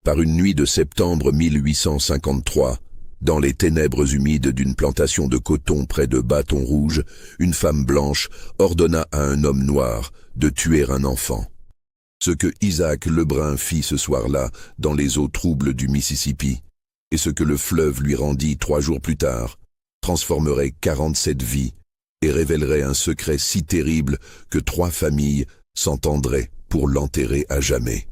Par une nuit de septembre 1853, dans les ténèbres humides d'une plantation de coton près de Bâton Rouge, une femme blanche ordonna à un homme noir de tuer un enfant. Ce que Isaac Lebrun fit ce soir-là dans les eaux troubles du Mississippi, et ce que le fleuve lui rendit 3 jours plus tard, transformerait 47 vies et révélerait un secret si terrible que 3 familles s'entendraient pour l'enterrer à jamais.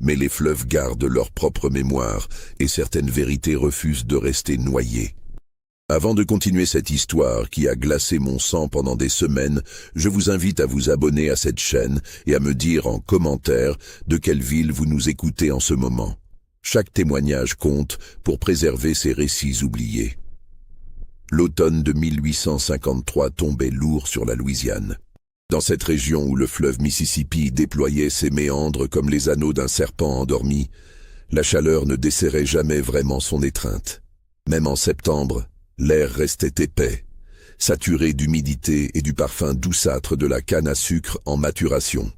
Mais les fleuves gardent leur propre mémoire et certaines vérités refusent de rester noyées. Avant de continuer cette histoire qui a glacé mon sang pendant des semaines, je vous invite à vous abonner à cette chaîne et à me dire en commentaire de quelle ville vous nous écoutez en ce moment. Chaque témoignage compte pour préserver ces récits oubliés. L'automne de 1853 tombait lourd sur la Louisiane. Dans cette région où le fleuve Mississippi déployait ses méandres comme les anneaux d'un serpent endormi, la chaleur ne desserrait jamais vraiment son étreinte. Même en septembre, l'air restait épais, saturé d'humidité et du parfum douceâtre de la canne à sucre en maturation.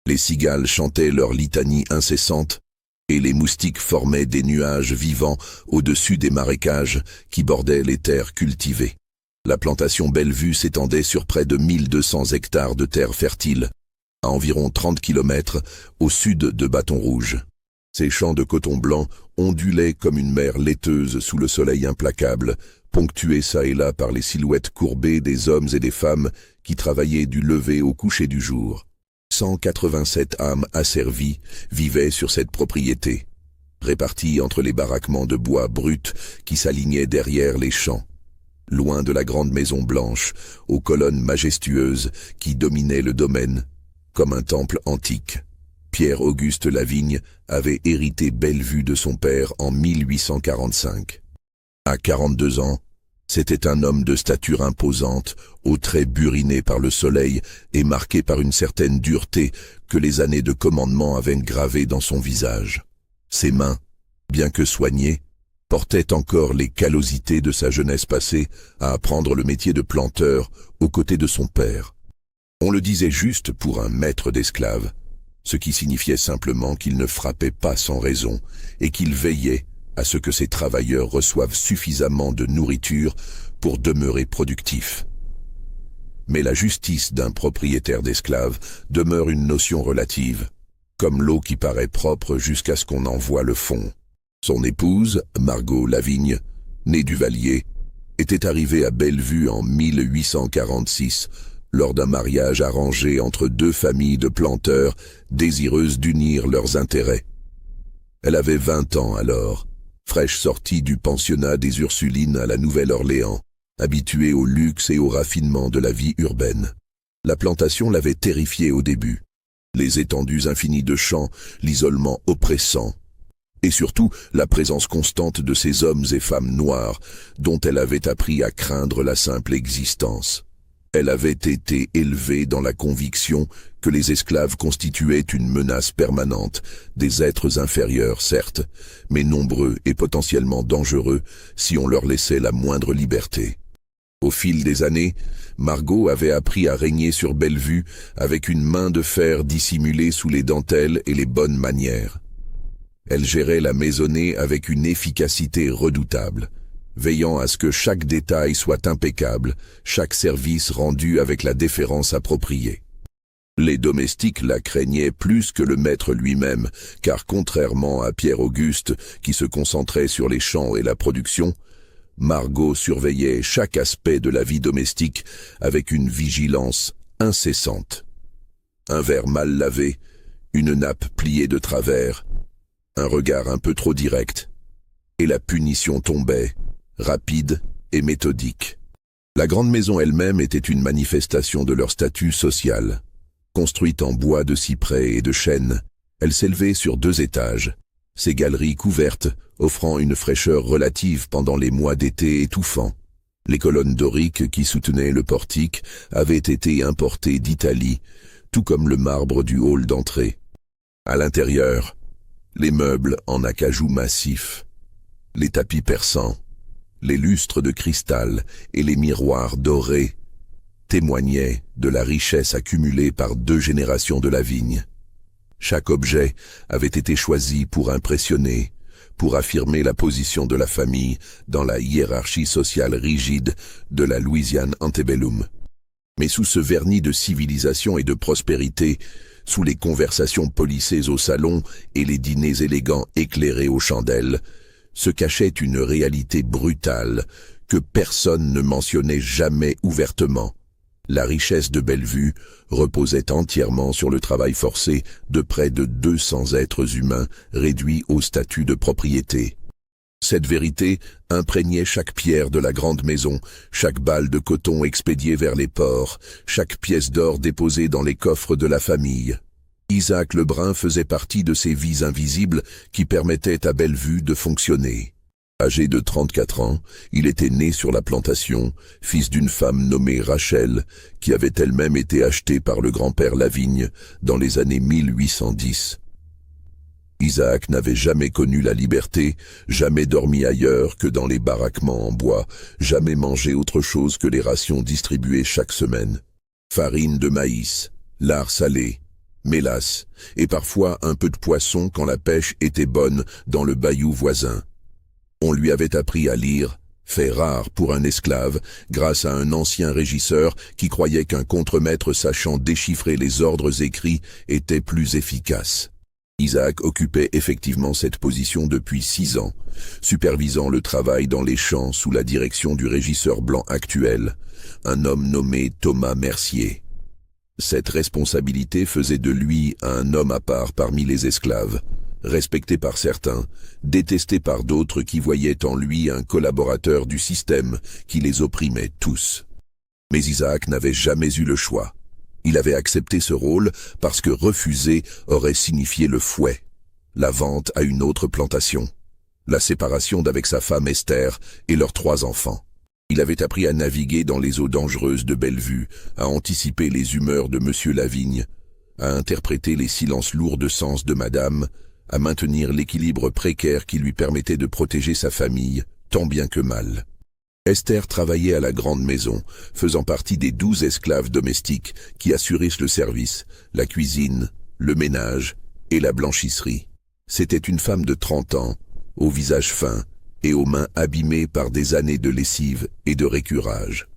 Les cigales chantaient leur litanie incessante et les moustiques formaient des nuages vivants au-dessus des marécages qui bordaient les terres cultivées. La plantation Bellevue s'étendait sur près de 1200 hectares de terres fertiles, à environ 30 km au sud de Bâton Rouge. Ces champs de coton blanc ondulaient comme une mer laiteuse sous le soleil implacable, ponctués çà et là par les silhouettes courbées des hommes et des femmes qui travaillaient du lever au coucher du jour. 187 âmes asservies vivaient sur cette propriété, réparties entre les baraquements de bois brut qui s'alignaient derrière les champs. Loin de la grande maison blanche, aux colonnes majestueuses qui dominaient le domaine, comme un temple antique, Pierre-Auguste Lavigne avait hérité Bellevue de son père en 1845. À 42 ans, c'était un homme de stature imposante, aux traits burinés par le soleil et marqué par une certaine dureté que les années de commandement avaient gravée dans son visage. Ses mains, bien que soignées, portait encore les callosités de sa jeunesse passée à apprendre le métier de planteur aux côtés de son père. On le disait juste pour un maître d'esclaves, ce qui signifiait simplement qu'il ne frappait pas sans raison et qu'il veillait à ce que ses travailleurs reçoivent suffisamment de nourriture pour demeurer productifs. Mais la justice d'un propriétaire d'esclaves demeure une notion relative, comme l'eau qui paraît propre jusqu'à ce qu'on en voie le fond. Son épouse, Margot Lavigne, née Duvalier, était arrivée à Bellevue en 1846 lors d'un mariage arrangé entre 2 familles de planteurs désireuses d'unir leurs intérêts. Elle avait 20 ans alors, fraîche sortie du pensionnat des Ursulines à la Nouvelle-Orléans, habituée au luxe et au raffinement de la vie urbaine. La plantation l'avait terrifiée au début. Les étendues infinies de champs, l'isolement oppressant, et surtout la présence constante de ces hommes et femmes noirs dont elle avait appris à craindre la simple existence. Elle avait été élevée dans la conviction que les esclaves constituaient une menace permanente, des êtres inférieurs certes, mais nombreux et potentiellement dangereux si on leur laissait la moindre liberté. Au fil des années, Margot avait appris à régner sur Bellevue avec une main de fer dissimulée sous les dentelles et les bonnes manières. Elle gérait la maisonnée avec une efficacité redoutable, veillant à ce que chaque détail soit impeccable, chaque service rendu avec la déférence appropriée. Les domestiques la craignaient plus que le maître lui-même, car contrairement à Pierre-Auguste, qui se concentrait sur les champs et la production, Margot surveillait chaque aspect de la vie domestique avec une vigilance incessante. Un verre mal lavé, une nappe pliée de travers, un regard un peu trop direct, et la punition tombait, rapide et méthodique. La grande maison elle-même était une manifestation de leur statut social. Construite en bois de cyprès et de chêne, elle s'élevait sur 2 étages, ses galeries couvertes offrant une fraîcheur relative pendant les mois d'été étouffants. Les colonnes doriques qui soutenaient le portique avaient été importées d'Italie, tout comme le marbre du hall d'entrée. À l'intérieur, les meubles en acajou massif, les tapis persans, les lustres de cristal et les miroirs dorés témoignaient de la richesse accumulée par 2 générations de Lavigne. Chaque objet avait été choisi pour impressionner, pour affirmer la position de la famille dans la hiérarchie sociale rigide de la Louisiane antebellum. Mais sous ce vernis de civilisation et de prospérité, sous les conversations policées au salon et les dîners élégants éclairés aux chandelles, se cachait une réalité brutale que personne ne mentionnait jamais ouvertement. La richesse de Bellevue reposait entièrement sur le travail forcé de près de 200 êtres humains réduits au statut de propriété. Cette vérité imprégnait chaque pierre de la grande maison, chaque balle de coton expédiée vers les ports, chaque pièce d'or déposée dans les coffres de la famille. Isaac Lebrun faisait partie de ces vies invisibles qui permettaient à Bellevue de fonctionner. Âgé de 34 ans, il était né sur la plantation, fils d'une femme nommée Rachel, qui avait elle-même été achetée par le grand-père Lavigne dans les années 1810. Isaac n'avait jamais connu la liberté, jamais dormi ailleurs que dans les baraquements en bois, jamais mangé autre chose que les rations distribuées chaque semaine. Farine de maïs, lard salé, mélasse, et parfois un peu de poisson quand la pêche était bonne dans le bayou voisin. On lui avait appris à lire, fait rare pour un esclave, grâce à un ancien régisseur qui croyait qu'un contremaître sachant déchiffrer les ordres écrits était plus efficace. Isaac occupait effectivement cette position depuis 6 ans, supervisant le travail dans les champs sous la direction du régisseur blanc actuel, un homme nommé Thomas Mercier. Cette responsabilité faisait de lui un homme à part parmi les esclaves, respecté par certains, détesté par d'autres qui voyaient en lui un collaborateur du système qui les opprimait tous. Mais Isaac n'avait jamais eu le choix. Il avait accepté ce rôle parce que refuser aurait signifié le fouet, la vente à une autre plantation, la séparation d'avec sa femme Esther et leurs 3 enfants. Il avait appris à naviguer dans les eaux dangereuses de Bellevue, à anticiper les humeurs de Monsieur Lavigne, à interpréter les silences lourds de sens de Madame, à maintenir l'équilibre précaire qui lui permettait de protéger sa famille, tant bien que mal. Esther travaillait à la grande maison, faisant partie des 12 esclaves domestiques qui assuraient le service, la cuisine, le ménage et la blanchisserie. C'était une femme de 30 ans, au visage fin et aux mains abîmées par des années de lessive et de récurage.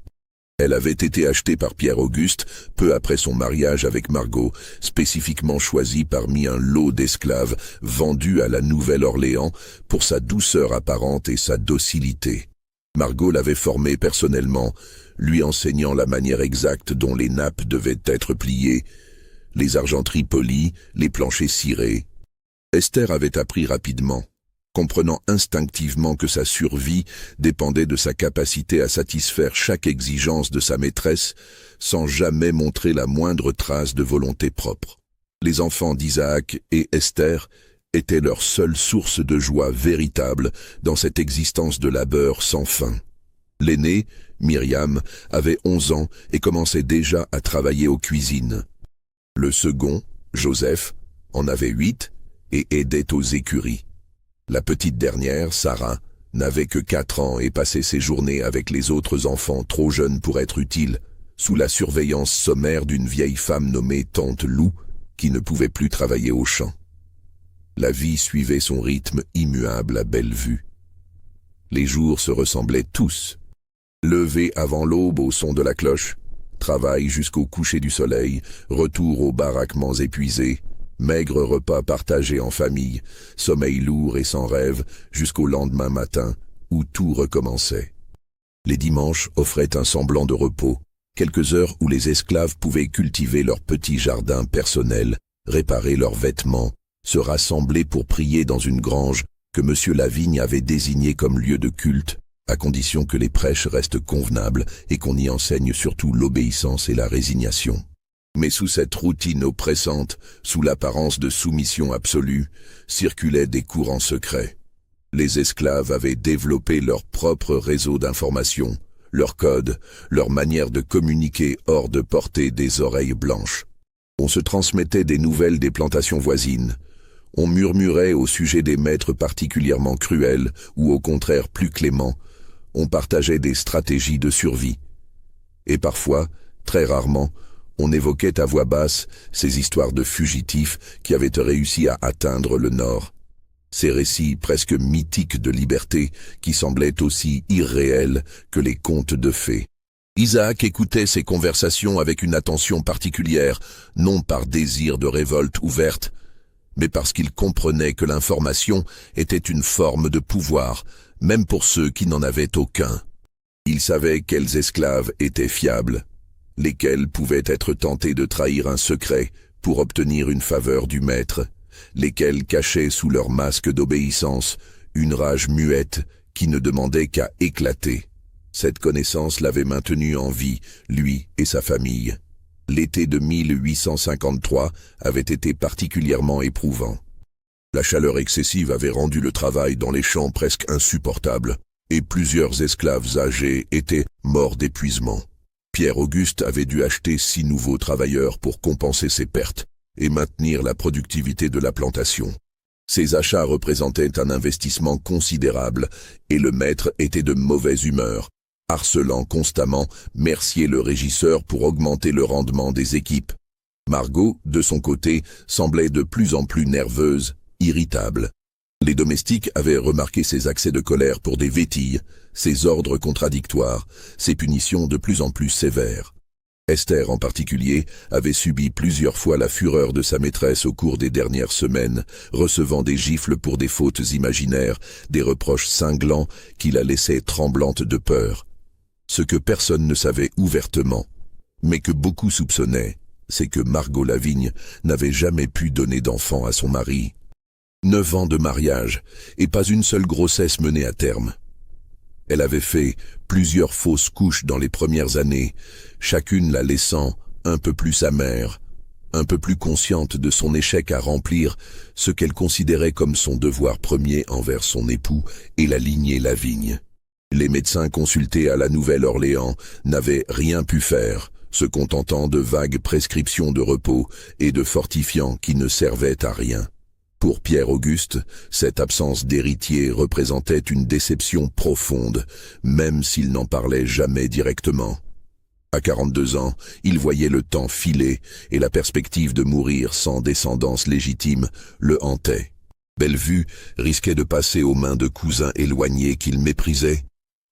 Elle avait été achetée par Pierre-Auguste peu après son mariage avec Margot, spécifiquement choisie parmi un lot d'esclaves vendus à la Nouvelle-Orléans pour sa douceur apparente et sa docilité. Margot l'avait formée personnellement, lui enseignant la manière exacte dont les nappes devaient être pliées, les argenteries polies, les planchers cirés. Esther avait appris rapidement, comprenant instinctivement que sa survie dépendait de sa capacité à satisfaire chaque exigence de sa maîtresse sans jamais montrer la moindre trace de volonté propre. Les enfants d'Isaac et Esther étaient leur seule source de joie véritable dans cette existence de labeur sans fin. L'aînée, Myriam, avait 11 ans et commençait déjà à travailler aux cuisines. Le second, Joseph, en avait 8 et aidait aux écuries. La petite dernière, Sarah, n'avait que 4 ans et passait ses journées avec les autres enfants trop jeunes pour être utiles, sous la surveillance sommaire d'une vieille femme nommée Tante Lou, qui ne pouvait plus travailler au champ. La vie suivait son rythme immuable à Bellevue. Les jours se ressemblaient tous. Lever avant l'aube au son de la cloche, travail jusqu'au coucher du soleil, retour aux baraquements épuisés, maigre repas partagés en famille, sommeil lourd et sans rêve jusqu'au lendemain matin où tout recommençait. Les dimanches offraient un semblant de repos, quelques heures où les esclaves pouvaient cultiver leur petit jardin personnel, réparer leurs vêtements, se rassembler pour prier dans une grange que M. Lavigne avait désignée comme lieu de culte, à condition que les prêches restent convenables et qu'on y enseigne surtout l'obéissance et la résignation. Mais sous cette routine oppressante, sous l'apparence de soumission absolue, circulaient des courants secrets. Les esclaves avaient développé leur propre réseau d'information, leur code, leur manière de communiquer hors de portée des oreilles blanches. On se transmettait des nouvelles des plantations voisines. On murmurait au sujet des maîtres particulièrement cruels ou au contraire plus cléments. On partageait des stratégies de survie. Et parfois, très rarement, on évoquait à voix basse ces histoires de fugitifs qui avaient réussi à atteindre le nord. Ces récits presque mythiques de liberté qui semblaient aussi irréels que les contes de fées. Isaac écoutait ces conversations avec une attention particulière, non par désir de révolte ouverte, mais parce qu'il comprenait que l'information était une forme de pouvoir, même pour ceux qui n'en avaient aucun. Il savait quels esclaves étaient fiables, lesquels pouvaient être tentés de trahir un secret pour obtenir une faveur du maître, lesquels cachaient sous leur masque d'obéissance une rage muette qui ne demandait qu'à éclater. Cette connaissance l'avait maintenu en vie, lui et sa famille. L'été de 1853 avait été particulièrement éprouvant. La chaleur excessive avait rendu le travail dans les champs presque insupportable, et plusieurs esclaves âgés étaient morts d'épuisement. Pierre-Auguste avait dû acheter 6 nouveaux travailleurs pour compenser ses pertes et maintenir la productivité de la plantation. Ces achats représentaient un investissement considérable, et le maître était de mauvaise humeur, harcelant constamment Mercier le régisseur pour augmenter le rendement des équipes. Margot, de son côté, semblait de plus en plus nerveuse, irritable. Les domestiques avaient remarqué ses accès de colère pour des vétilles, ses ordres contradictoires, ses punitions de plus en plus sévères. Esther en particulier avait subi plusieurs fois la fureur de sa maîtresse au cours des dernières semaines, recevant des gifles pour des fautes imaginaires, des reproches cinglants qui la laissaient tremblante de peur. Ce que personne ne savait ouvertement, mais que beaucoup soupçonnaient, c'est que Margot Lavigne n'avait jamais pu donner d'enfant à son mari. 9 ans de mariage, et pas une seule grossesse menée à terme. Elle avait fait plusieurs fausses couches dans les premières années, chacune la laissant un peu plus amère, un peu plus consciente de son échec à remplir ce qu'elle considérait comme son devoir premier envers son époux et la lignée Lavigne. Les médecins consultés à la Nouvelle-Orléans n'avaient rien pu faire, se contentant de vagues prescriptions de repos et de fortifiants qui ne servaient à rien. Pour Pierre-Auguste, cette absence d'héritier représentait une déception profonde, même s'il n'en parlait jamais directement. À 42 ans, il voyait le temps filer et la perspective de mourir sans descendance légitime le hantait. Bellevue risquait de passer aux mains de cousins éloignés qu'il méprisait,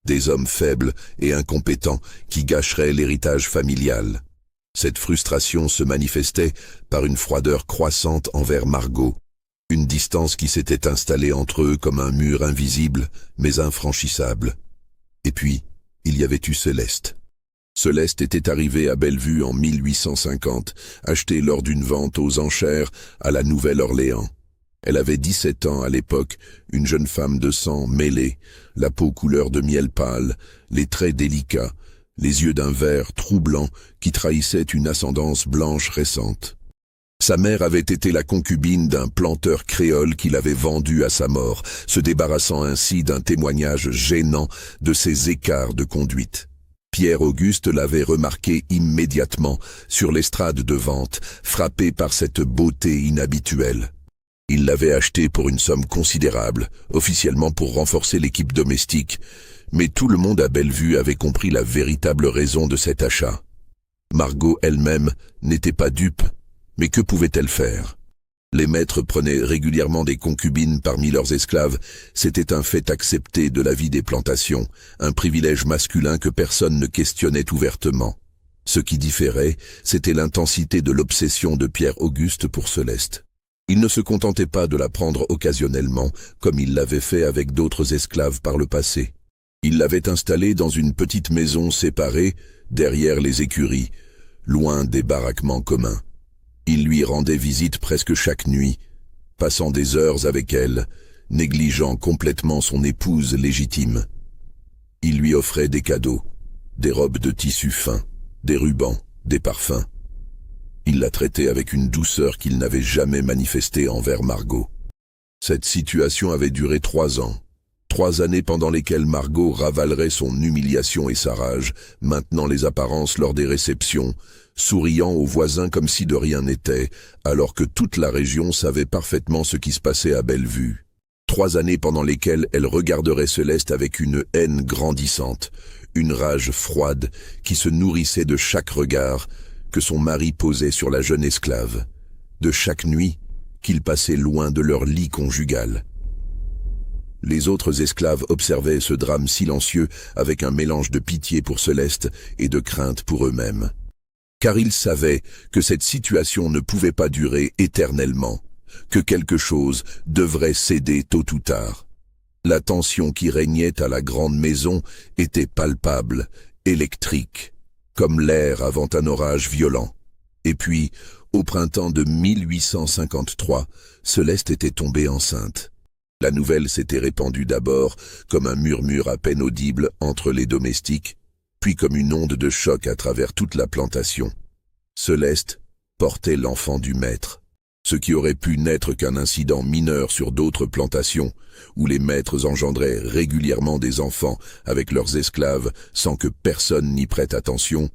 des hommes faibles et incompétents qui gâcheraient l'héritage familial. Cette frustration se manifestait par une froideur croissante envers Margot, une distance qui s'était installée entre eux comme un mur invisible mais infranchissable. Et puis, il y avait eu Céleste. Céleste était arrivée à Bellevue en 1850, achetée lors d'une vente aux enchères à la Nouvelle-Orléans. Elle avait 17 ans à l'époque, une jeune femme de sang mêlé, la peau couleur de miel pâle, les traits délicats, les yeux d'un vert troublant qui trahissaient une ascendance blanche récente. Sa mère avait été la concubine d'un planteur créole qui l'avait vendue à sa mort, se débarrassant ainsi d'un témoignage gênant de ses écarts de conduite. Pierre-Auguste l'avait remarqué immédiatement sur l'estrade de vente, frappé par cette beauté inhabituelle. Il l'avait achetée pour une somme considérable, officiellement pour renforcer l'équipe domestique, mais tout le monde à Bellevue avait compris la véritable raison de cet achat. Margot elle-même n'était pas dupe, mais que pouvait-elle faire? Les maîtres prenaient régulièrement des concubines parmi leurs esclaves, c'était un fait accepté de la vie des plantations, un privilège masculin que personne ne questionnait ouvertement. Ce qui différait, c'était l'intensité de l'obsession de Pierre-Auguste pour Céleste. Il ne se contentait pas de la prendre occasionnellement, comme il l'avait fait avec d'autres esclaves par le passé. Il l'avait installée dans une petite maison séparée, derrière les écuries, loin des baraquements communs. Il lui rendait visite presque chaque nuit, passant des heures avec elle, négligeant complètement son épouse légitime. Il lui offrait des cadeaux, des robes de tissu fin, des rubans, des parfums. Il la traitait avec une douceur qu'il n'avait jamais manifestée envers Margot. Cette situation avait duré 3 ans. 3 années pendant lesquelles Margot ravalerait son humiliation et sa rage, maintenant les apparences lors des réceptions, souriant aux voisins comme si de rien n'était, alors que toute la région savait parfaitement ce qui se passait à Bellevue. 3 années pendant lesquelles elle regarderait Céleste avec une haine grandissante, une rage froide qui se nourrissait de chaque regard que son mari posait sur la jeune esclave, de chaque nuit qu'il passait loin de leur lit conjugal. Les autres esclaves observaient ce drame silencieux avec un mélange de pitié pour Céleste et de crainte pour eux-mêmes. Car ils savaient que cette situation ne pouvait pas durer éternellement, que quelque chose devrait céder tôt ou tard. La tension qui régnait à la grande maison était palpable, électrique, comme l'air avant un orage violent. Et puis, au printemps de 1853, Céleste était tombée enceinte. La nouvelle s'était répandue d'abord comme un murmure à peine audible entre les domestiques, puis comme une onde de choc à travers toute la plantation. Céleste portait l'enfant du maître, ce qui aurait pu n'être qu'un incident mineur sur d'autres plantations, où les maîtres engendraient régulièrement des enfants avec leurs esclaves sans que personne n'y prête attention,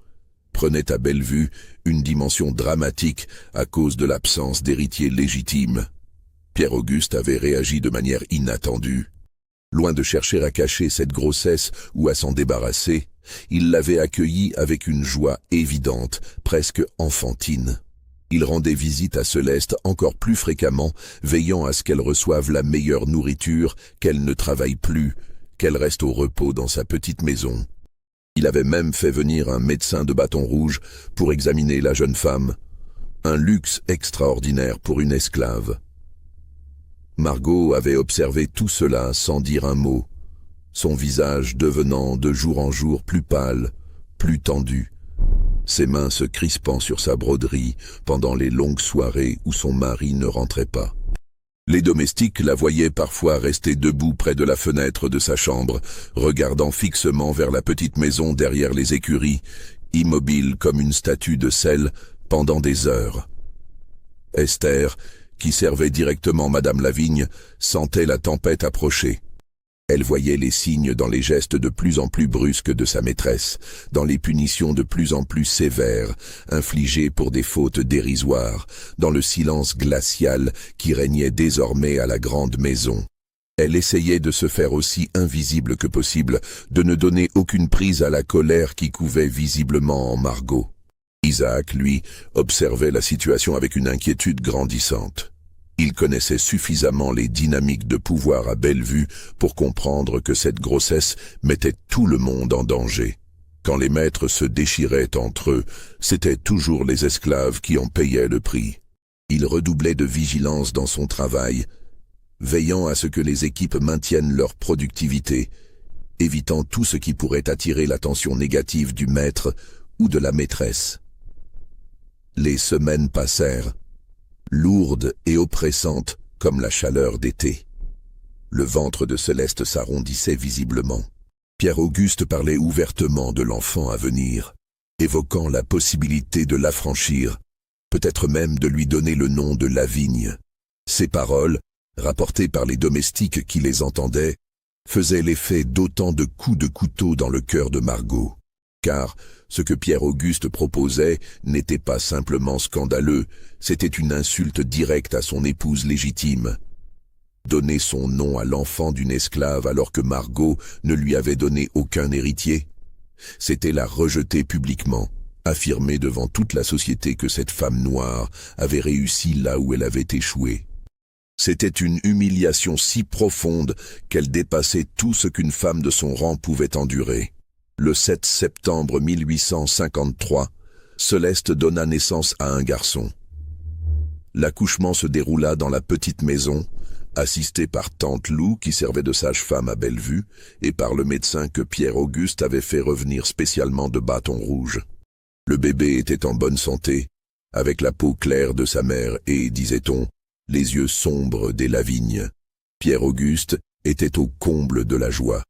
prenait à Bellevue une dimension dramatique à cause de l'absence d'héritier légitime. Pierre-Auguste avait réagi de manière inattendue. Loin de chercher à cacher cette grossesse ou à s'en débarrasser, il l'avait accueillie avec une joie évidente, presque enfantine. Il rendait visite à Céleste encore plus fréquemment, veillant à ce qu'elle reçoive la meilleure nourriture, qu'elle ne travaille plus, qu'elle reste au repos dans sa petite maison. Il avait même fait venir un médecin de Bâton Rouge pour examiner la jeune femme, un luxe extraordinaire pour une esclave. Margot avait observé tout cela sans dire un mot, son visage devenant de jour en jour plus pâle, plus tendu, ses mains se crispant sur sa broderie pendant les longues soirées où son mari ne rentrait pas. Les domestiques la voyaient parfois rester debout près de la fenêtre de sa chambre, regardant fixement vers la petite maison derrière les écuries, immobile comme une statue de sel pendant des heures. Esther, qui servait directement Madame Lavigne, sentait la tempête approcher. Elle voyait les signes dans les gestes de plus en plus brusques de sa maîtresse, dans les punitions de plus en plus sévères, infligées pour des fautes dérisoires, dans le silence glacial qui régnait désormais à la grande maison. Elle essayait de se faire aussi invisible que possible, de ne donner aucune prise à la colère qui couvait visiblement en Margot. Isaac, lui, observait la situation avec une inquiétude grandissante. Il connaissait suffisamment les dynamiques de pouvoir à Bellevue pour comprendre que cette grossesse mettait tout le monde en danger. Quand les maîtres se déchiraient entre eux, c'étaient toujours les esclaves qui en payaient le prix. Il redoublait de vigilance dans son travail, veillant à ce que les équipes maintiennent leur productivité, évitant tout ce qui pourrait attirer l'attention négative du maître ou de la maîtresse. Les semaines passèrent, lourdes et oppressantes comme la chaleur d'été. Le ventre de Céleste s'arrondissait visiblement. Pierre-Auguste parlait ouvertement de l'enfant à venir, évoquant la possibilité de l'affranchir, peut-être même de lui donner le nom de Lavigne. Ces paroles, rapportées par les domestiques qui les entendaient, faisaient l'effet d'autant de coups de couteau dans le cœur de Margot. Car ce que Pierre-Auguste proposait n'était pas simplement scandaleux, c'était une insulte directe à son épouse légitime. Donner son nom à l'enfant d'une esclave alors que Margot ne lui avait donné aucun héritier, c'était la rejeter publiquement, affirmer devant toute la société que cette femme noire avait réussi là où elle avait échoué. C'était une humiliation si profonde qu'elle dépassait tout ce qu'une femme de son rang pouvait endurer. Le 7 septembre 1853, Céleste donna naissance à un garçon. L'accouchement se déroula dans la petite maison, assisté par tante Lou qui servait de sage-femme à Bellevue et par le médecin que Pierre-Auguste avait fait revenir spécialement de Bâton Rouge. Le bébé était en bonne santé, avec la peau claire de sa mère et, disait-on, les yeux sombres des Lavignes. Pierre-Auguste était au comble de la joie.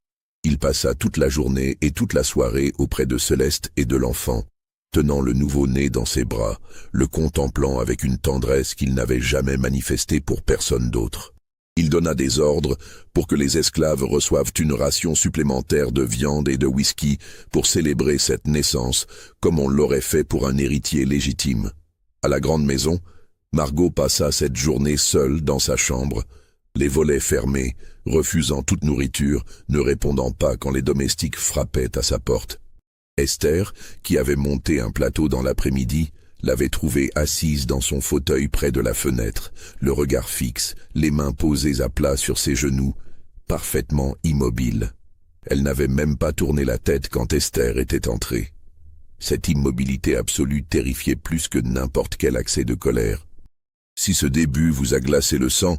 Il passa toute la journée et toute la soirée auprès de Céleste et de l'enfant, tenant le nouveau-né dans ses bras, le contemplant avec une tendresse qu'il n'avait jamais manifestée pour personne d'autre. Il donna des ordres pour que les esclaves reçoivent une ration supplémentaire de viande et de whisky pour célébrer cette naissance, comme on l'aurait fait pour un héritier légitime. À la grande maison, Margot passa cette journée seule dans sa chambre, les volets fermés, refusant toute nourriture, ne répondant pas quand les domestiques frappaient à sa porte. Esther, qui avait monté un plateau dans l'après-midi, l'avait trouvée assise dans son fauteuil près de la fenêtre, le regard fixe, les mains posées à plat sur ses genoux, parfaitement immobile. Elle n'avait même pas tourné la tête quand Esther était entrée. Cette immobilité absolue terrifiait plus que n'importe quel accès de colère. Si ce début vous a glacé le sang,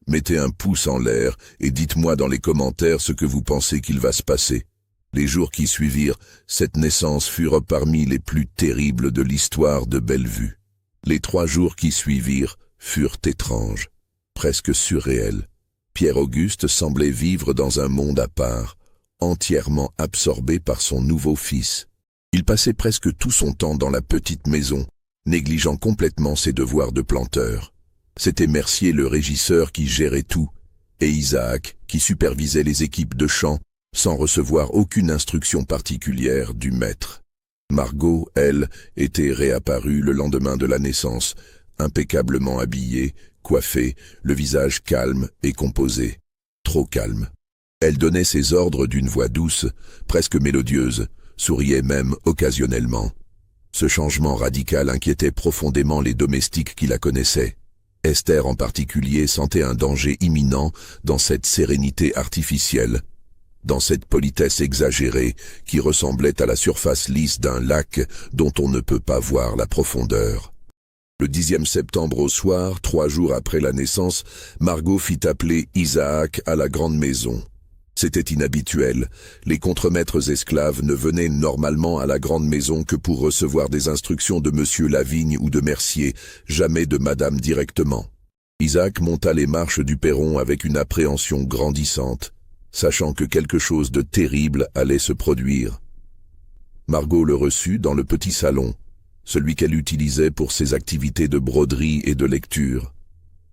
mettez un pouce en l'air et dites-moi dans les commentaires ce que vous pensez qu'il va se passer. Les jours qui suivirent, cette naissance furent parmi les plus terribles de l'histoire de Bellevue. Les 3 jours qui suivirent furent étranges, presque surréels. Pierre-Auguste semblait vivre dans un monde à part, entièrement absorbé par son nouveau fils. Il passait presque tout son temps dans la petite maison, négligeant complètement ses devoirs de planteur. C'était Mercier le régisseur qui gérait tout, et Isaac qui supervisait les équipes de chant, sans recevoir aucune instruction particulière du maître. Margot, elle, était réapparue le lendemain de la naissance, impeccablement habillée, coiffée, le visage calme et composé. Trop calme. Elle donnait ses ordres d'une voix douce, presque mélodieuse, souriait même occasionnellement. Ce changement radical inquiétait profondément les domestiques qui la connaissaient. Esther en particulier sentait un danger imminent dans cette sérénité artificielle, dans cette politesse exagérée qui ressemblait à la surface lisse d'un lac dont on ne peut pas voir la profondeur. Le 10e septembre au soir, 3 jours après la naissance, Margot fit appeler Isaac à la grande maison. C'était inhabituel. Les contremaîtres esclaves ne venaient normalement à la grande maison que pour recevoir des instructions de Monsieur Lavigne ou de Mercier, jamais de Madame directement. Isaac monta les marches du perron avec une appréhension grandissante, sachant que quelque chose de terrible allait se produire. Margot le reçut dans le petit salon, celui qu'elle utilisait pour ses activités de broderie et de lecture.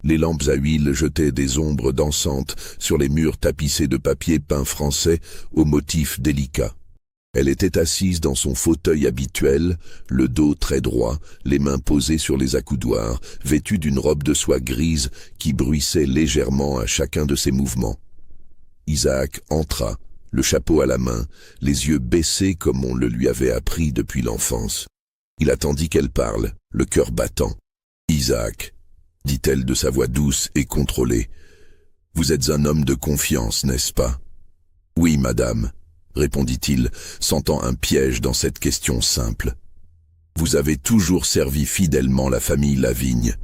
Les lampes à huile jetaient des ombres dansantes sur les murs tapissés de papier peint français aux motifs délicats. Elle était assise dans son fauteuil habituel, le dos très droit, les mains posées sur les accoudoirs, vêtue d'une robe de soie grise qui bruissait légèrement à chacun de ses mouvements. Isaac entra, le chapeau à la main, les yeux baissés comme on le lui avait appris depuis l'enfance. Il attendit qu'elle parle, le cœur battant. « Isaac », dit-elle de sa voix douce et contrôlée, « vous êtes un homme de confiance, n'est-ce pas ?»« Oui, madame », répondit-il, sentant un piège dans cette question simple. « Vous avez toujours servi fidèlement la famille Lavigne.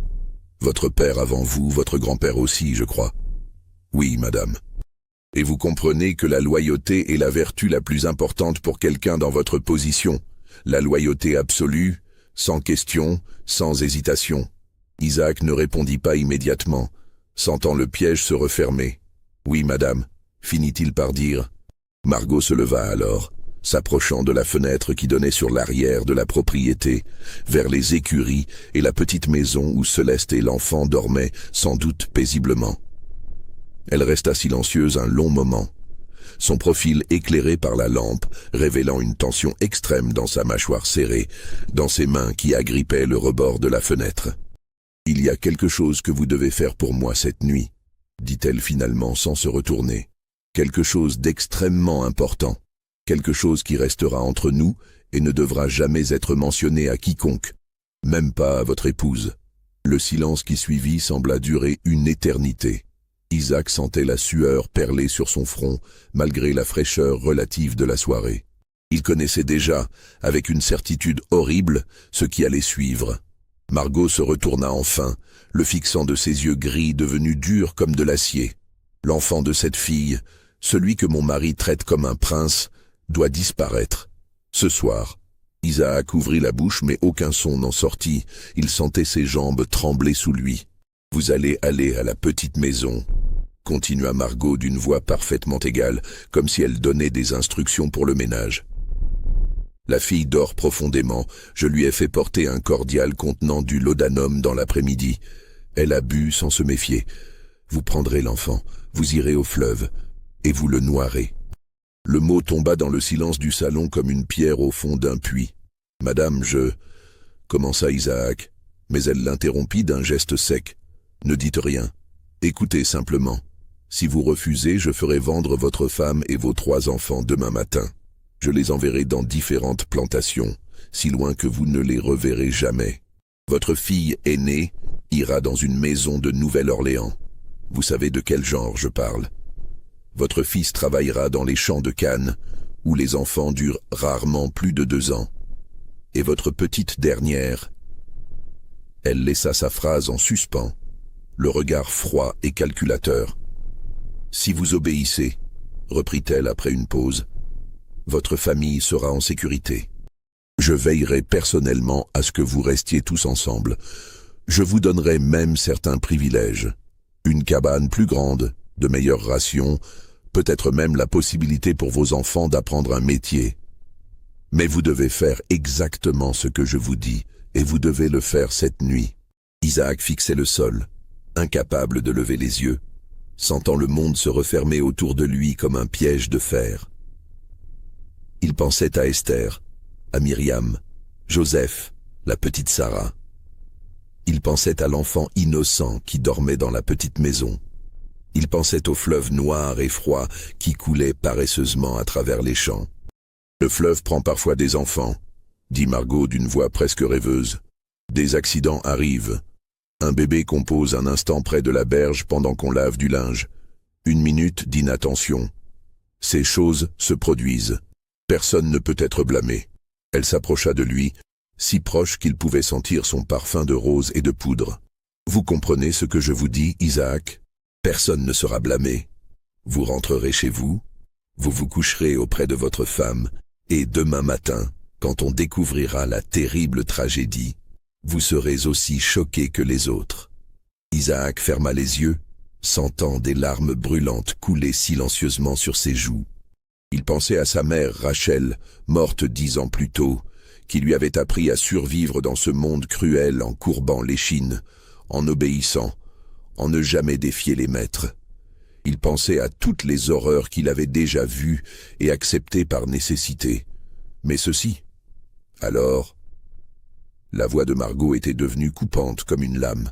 Votre père avant vous, votre grand-père aussi, je crois. »« Oui, madame. » « Et vous comprenez que la loyauté est la vertu la plus importante pour quelqu'un dans votre position. La loyauté absolue, sans question, sans hésitation. » Isaac ne répondit pas immédiatement, sentant le piège se refermer. « Oui, madame, » finit-il par dire. Margot se leva alors, s'approchant de la fenêtre qui donnait sur l'arrière de la propriété, vers les écuries et la petite maison où Céleste et l'enfant dormaient, sans doute paisiblement. Elle resta silencieuse un long moment, son profil éclairé par la lampe, révélant une tension extrême dans sa mâchoire serrée, dans ses mains qui agrippaient le rebord de la fenêtre. « Il y a quelque chose que vous devez faire pour moi cette nuit, » dit-elle finalement sans se retourner. « Quelque chose d'extrêmement important, quelque chose qui restera entre nous et ne devra jamais être mentionné à quiconque, même pas à votre épouse. » Le silence qui suivit sembla durer une éternité. Isaac sentait la sueur perler sur son front, malgré la fraîcheur relative de la soirée. Il connaissait déjà, avec une certitude horrible, ce qui allait suivre. Margot se retourna enfin, le fixant de ses yeux gris devenus durs comme de l'acier. L'enfant de cette fille, celui que mon mari traite comme un prince, doit disparaître. Ce soir, Isaac ouvrit la bouche mais aucun son n'en sortit. Il sentait ses jambes trembler sous lui. « Vous allez aller à la petite maison », continua Margot d'une voix parfaitement égale, comme si elle donnait des instructions pour le ménage. La fille dort profondément, je lui ai fait porter un cordial contenant du laudanum dans l'après-midi. Elle a bu sans se méfier. Vous prendrez l'enfant, vous irez au fleuve, et vous le noierez. Le mot tomba dans le silence du salon comme une pierre au fond d'un puits. « Madame, je... » commença Isaac, mais elle l'interrompit d'un geste sec. « Ne dites rien. Écoutez simplement. Si vous refusez, je ferai vendre votre femme et vos 3 enfants demain matin. Je les enverrai dans différentes plantations, si loin que vous ne les reverrez jamais. Votre fille aînée ira dans une maison de Nouvelle-Orléans. Vous savez de quel genre je parle. Votre fils travaillera dans les champs de canne, où les enfants durent rarement plus de 2 ans. Et votre petite dernière... » Elle laissa sa phrase en suspens, le regard froid et calculateur. « Si vous obéissez, reprit-elle après une pause, votre famille sera en sécurité. Je veillerai personnellement à ce que vous restiez tous ensemble. Je vous donnerai même certains privilèges. Une cabane plus grande, de meilleures rations, peut-être même la possibilité pour vos enfants d'apprendre un métier. Mais vous devez faire exactement ce que je vous dis, et vous devez le faire cette nuit. » Isaac fixait le sol, incapable de lever les yeux, sentant le monde se refermer autour de lui comme un piège de fer. Il pensait à Esther, à Myriam, Joseph, la petite Sarah. Il pensait à l'enfant innocent qui dormait dans la petite maison. Il pensait au fleuve noir et froid qui coulait paresseusement à travers les champs. « Le fleuve prend parfois des enfants, » dit Margot d'une voix presque rêveuse. « Des accidents arrivent. Un bébé compose un instant près de la berge pendant qu'on lave du linge. 1 minute d'inattention. Ces choses se produisent. Personne ne peut être blâmé. » Elle s'approcha de lui, si proche qu'il pouvait sentir son parfum de rose et de poudre. « Vous comprenez ce que je vous dis, Isaac? Personne ne sera blâmé. Vous rentrerez chez vous, vous vous coucherez auprès de votre femme, et demain matin, quand on découvrira la terrible tragédie, vous serez aussi choqués que les autres. » Isaac ferma les yeux, sentant des larmes brûlantes couler silencieusement sur ses joues. Il pensait à sa mère Rachel, morte 10 ans plus tôt, qui lui avait appris à survivre dans ce monde cruel en courbant l'échine, en obéissant, en ne jamais défier les maîtres. Il pensait à toutes les horreurs qu'il avait déjà vues et acceptées par nécessité. Mais ceci, alors... La voix de Margot était devenue coupante comme une lame.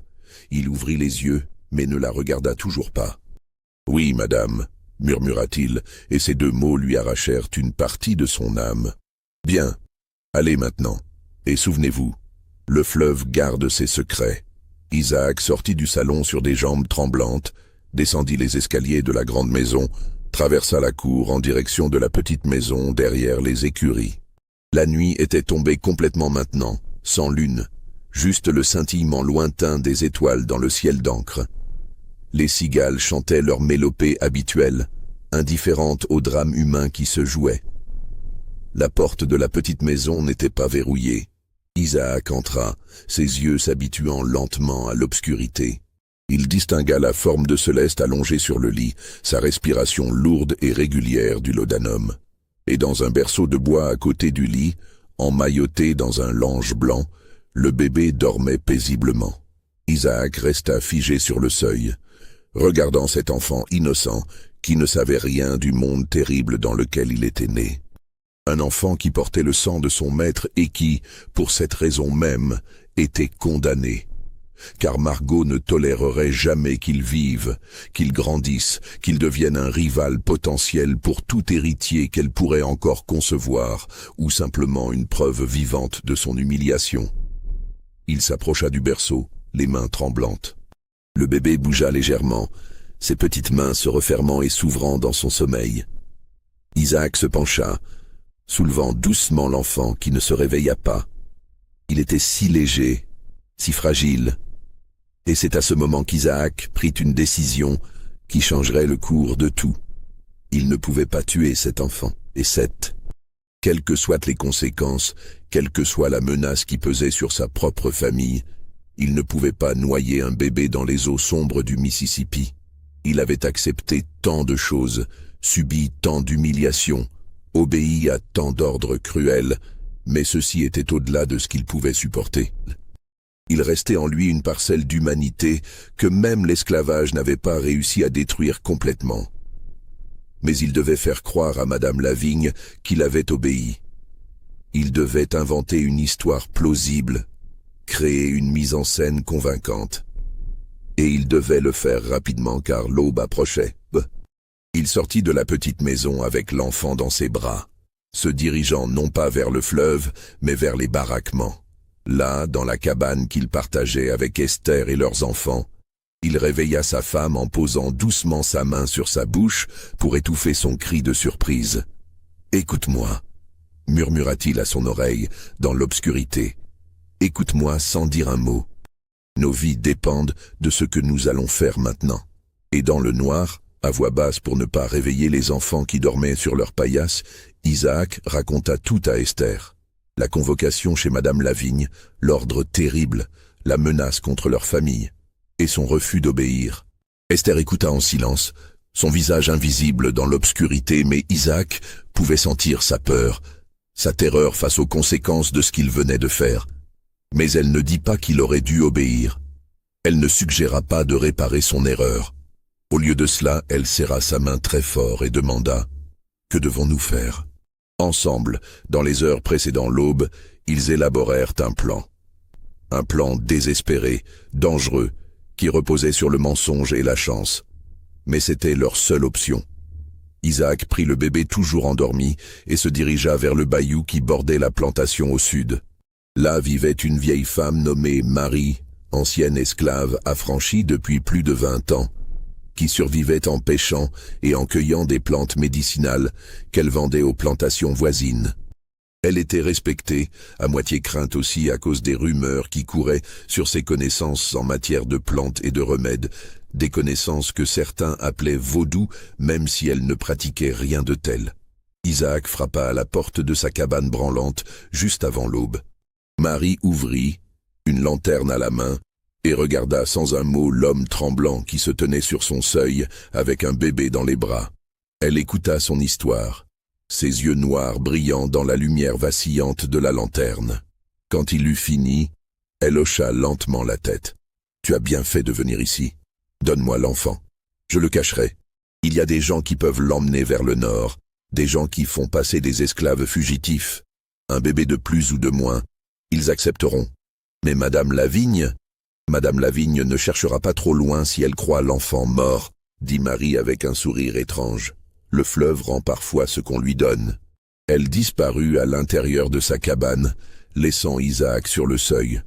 Il ouvrit les yeux, mais ne la regarda toujours pas. « Oui, madame, » murmura-t-il, et ces 2 mots lui arrachèrent une partie de son âme. « Bien, allez maintenant, et souvenez-vous, le fleuve garde ses secrets. » Isaac sortit du salon sur des jambes tremblantes, descendit les escaliers de la grande maison, traversa la cour en direction de la petite maison derrière les écuries. La nuit était tombée complètement maintenant, sans lune, juste le scintillement lointain des étoiles dans le ciel d'encre. Les cigales chantaient leur mélopée habituelle, indifférentes au drame humain qui se jouait. La porte de la petite maison n'était pas verrouillée. Isaac entra, ses yeux s'habituant lentement à l'obscurité. Il distingua la forme de Céleste allongée sur le lit, sa respiration lourde et régulière du laudanum. Et dans un berceau de bois à côté du lit, emmailloté dans un lange blanc, le bébé dormait paisiblement. Isaac resta figé sur le seuil, regardant cet enfant innocent qui ne savait rien du monde terrible dans lequel il était né. Un enfant qui portait le sang de son maître et qui, pour cette raison même, était condamné. Car Margot ne tolérerait jamais qu'il vive, qu'il grandisse, qu'il devienne un rival potentiel pour tout héritier qu'elle pourrait encore concevoir, ou simplement une preuve vivante de son humiliation. Il s'approcha du berceau, les mains tremblantes. Le bébé bougea légèrement, ses petites mains se refermant et s'ouvrant dans son sommeil. Isaac se pencha, soulevant doucement l'enfant qui ne se réveilla pas. Il était si léger, si fragile, et c'est à ce moment qu'Isaac prit une décision qui changerait le cours de tout. Il ne pouvait pas tuer cet enfant, et quelles que soient les conséquences, quelle que soit la menace qui pesait sur sa propre famille, il ne pouvait pas noyer un bébé dans les eaux sombres du Mississippi. Il avait accepté tant de choses, subi tant d'humiliations, obéi à tant d'ordres cruels, mais ceci était au-delà de ce qu'il pouvait supporter. Il restait en lui une parcelle d'humanité que même l'esclavage n'avait pas réussi à détruire complètement. Mais il devait faire croire à Madame Lavigne qu'il avait obéi. Il devait inventer une histoire plausible, créer une mise en scène convaincante. Et il devait le faire rapidement car l'aube approchait. Il sortit de la petite maison avec l'enfant dans ses bras, se dirigeant non pas vers le fleuve, mais vers les baraquements. Là, dans la cabane qu'il partageait avec Esther et leurs enfants, Il réveilla sa femme en posant doucement sa main sur sa bouche pour étouffer son cri de surprise. « Écoute-moi » murmura-t-il à son oreille, dans l'obscurité. « Écoute-moi sans dire un mot. Nos vies dépendent de ce que nous allons faire maintenant. » Et dans le noir, à voix basse pour ne pas réveiller les enfants qui dormaient sur leur paillasse, Isaac raconta tout à Esther. La convocation chez Madame Lavigne, l'ordre terrible, la menace contre leur famille, et son refus d'obéir. Esther écouta en silence, son visage invisible dans l'obscurité, mais Isaac pouvait sentir sa peur, sa terreur face aux conséquences de ce qu'il venait de faire. Mais elle ne dit pas qu'il aurait dû obéir. Elle ne suggéra pas de réparer son erreur. Au lieu de cela, elle serra sa main très fort et demanda « Que devons-nous faire ?» Ensemble, dans les heures précédant l'aube, ils élaborèrent un plan. Un plan désespéré, dangereux, qui reposait sur le mensonge et la chance. Mais c'était leur seule option. Isaac prit le bébé toujours endormi et se dirigea vers le bayou qui bordait la plantation au sud. Là vivait une vieille femme nommée Marie, ancienne esclave affranchie depuis plus de 20 ans, qui survivait en pêchant et en cueillant des plantes médicinales qu'elle vendait aux plantations voisines. Elle était respectée, à moitié crainte aussi à cause des rumeurs qui couraient sur ses connaissances en matière de plantes et de remèdes, des connaissances que certains appelaient vaudou, même si elle ne pratiquait rien de tel. Isaac frappa à la porte de sa cabane branlante juste avant l'aube. Marie ouvrit, une lanterne à la main, et regarda sans un mot l'homme tremblant qui se tenait sur son seuil avec un bébé dans les bras. Elle écouta son histoire, ses yeux noirs brillant dans la lumière vacillante de la lanterne. Quand il eut fini, elle hocha lentement la tête. « Tu as bien fait de venir ici. Donne-moi l'enfant. Je le cacherai. Il y a des gens qui peuvent l'emmener vers le nord, des gens qui font passer des esclaves fugitifs. Un bébé de plus ou de moins, ils accepteront. Mais Madame Lavigne ne cherchera pas trop loin si elle croit l'enfant mort, dit Marie avec un sourire étrange. Le fleuve rend parfois ce qu'on lui donne. Elle disparut à l'intérieur de sa cabane, laissant Isaac sur le seuil.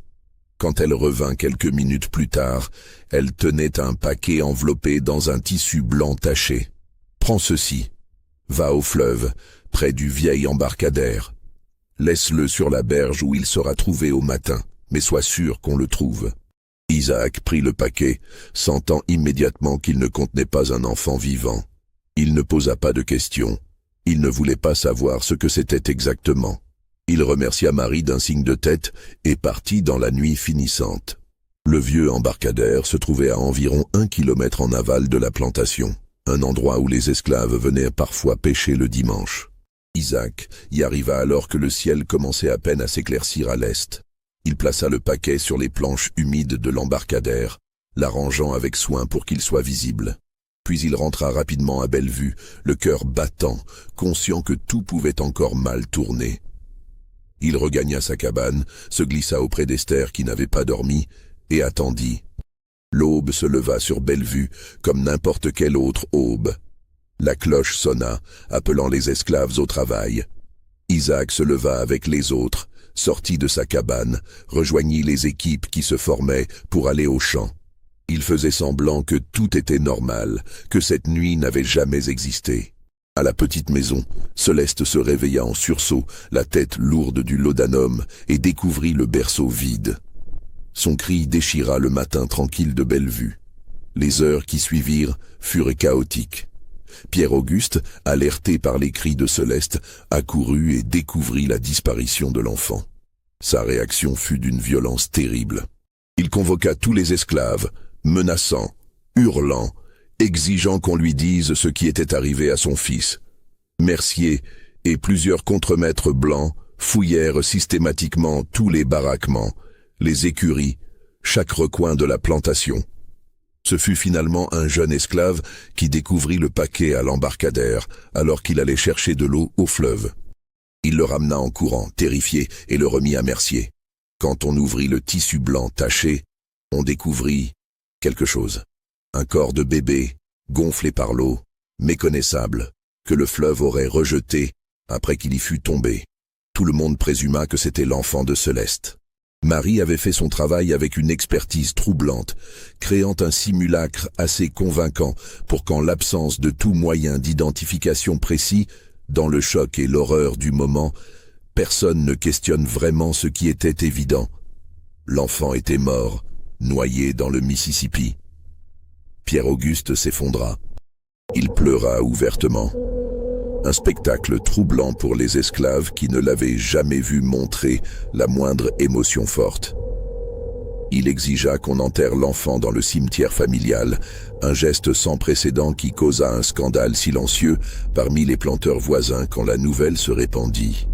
Quand elle revint quelques minutes plus tard, elle tenait un paquet enveloppé dans un tissu blanc taché. « Prends ceci. Va au fleuve, près du vieil embarcadère. Laisse-le sur la berge où il sera trouvé au matin, mais sois sûr qu'on le trouve. » Isaac prit le paquet, sentant immédiatement qu'il ne contenait pas un enfant vivant. Il ne posa pas de questions. Il ne voulait pas savoir ce que c'était exactement. Il remercia Marie d'un signe de tête et partit dans la nuit finissante. Le vieux embarcadère se trouvait à environ 1 kilomètre en aval de la plantation, un endroit où les esclaves venaient parfois pêcher le dimanche. Isaac y arriva alors que le ciel commençait à peine à s'éclaircir à l'est. Il plaça le paquet sur les planches humides de l'embarcadère, l'arrangeant avec soin pour qu'il soit visible. Puis il rentra rapidement à Bellevue, le cœur battant, conscient que tout pouvait encore mal tourner. Il regagna sa cabane, se glissa auprès d'Esther qui n'avait pas dormi, et attendit. L'aube se leva sur Bellevue, comme n'importe quelle autre aube. La cloche sonna, appelant les esclaves au travail. Isaac se leva avec les autres, sortit de sa cabane, rejoignit les équipes qui se formaient pour aller au champ. Il faisait semblant que tout était normal, que cette nuit n'avait jamais existé. À la petite maison, Céleste se réveilla en sursaut, la tête lourde du laudanum, et découvrit le berceau vide. Son cri déchira le matin tranquille de Bellevue. Les heures qui suivirent furent chaotiques. Pierre-Auguste, alerté par les cris de Céleste, accourut et découvrit la disparition de l'enfant. Sa réaction fut d'une violence terrible. Il convoqua tous les esclaves, menaçant, hurlant, exigeant qu'on lui dise ce qui était arrivé à son fils. Mercier et plusieurs contremaîtres blancs fouillèrent systématiquement tous les baraquements, les écuries, chaque recoin de la plantation. Ce fut finalement un jeune esclave qui découvrit le paquet à l'embarcadère alors qu'il allait chercher de l'eau au fleuve. Il le ramena en courant, terrifié, et le remit à Mercier. Quand on ouvrit le tissu blanc taché, on découvrit quelque chose. Un corps de bébé, gonflé par l'eau, méconnaissable, que le fleuve aurait rejeté après qu'il y fût tombé. Tout le monde présuma que c'était l'enfant de Céleste. Marie avait fait son travail avec une expertise troublante, créant un simulacre assez convaincant pour qu'en l'absence de tout moyen d'identification précis, dans le choc et l'horreur du moment, personne ne questionne vraiment ce qui était évident. L'enfant était mort, noyé dans le Mississippi. Pierre-Auguste s'effondra. Il pleura ouvertement. Un spectacle troublant pour les esclaves qui ne l'avaient jamais vu montrer la moindre émotion forte. Il exigea qu'on enterre l'enfant dans le cimetière familial, un geste sans précédent qui causa un scandale silencieux parmi les planteurs voisins quand la nouvelle se répandit.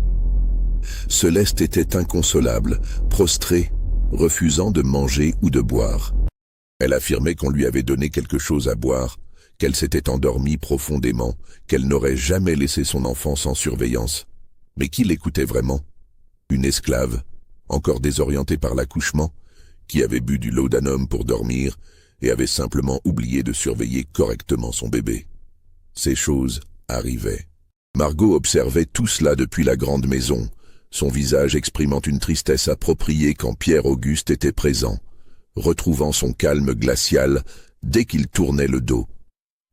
Céleste était inconsolable, prostrée, refusant de manger ou de boire. Elle affirmait qu'on lui avait donné quelque chose à boire, qu'elle s'était endormie profondément, qu'elle n'aurait jamais laissé son enfant sans surveillance. Mais qui l'écoutait vraiment? Une esclave, encore désorientée par l'accouchement, qui avait bu du laudanum pour dormir et avait simplement oublié de surveiller correctement son bébé. Ces choses arrivaient. Margot observait tout cela depuis la grande maison, son visage exprimant une tristesse appropriée quand Pierre-Auguste était présent, retrouvant son calme glacial dès qu'il tournait le dos.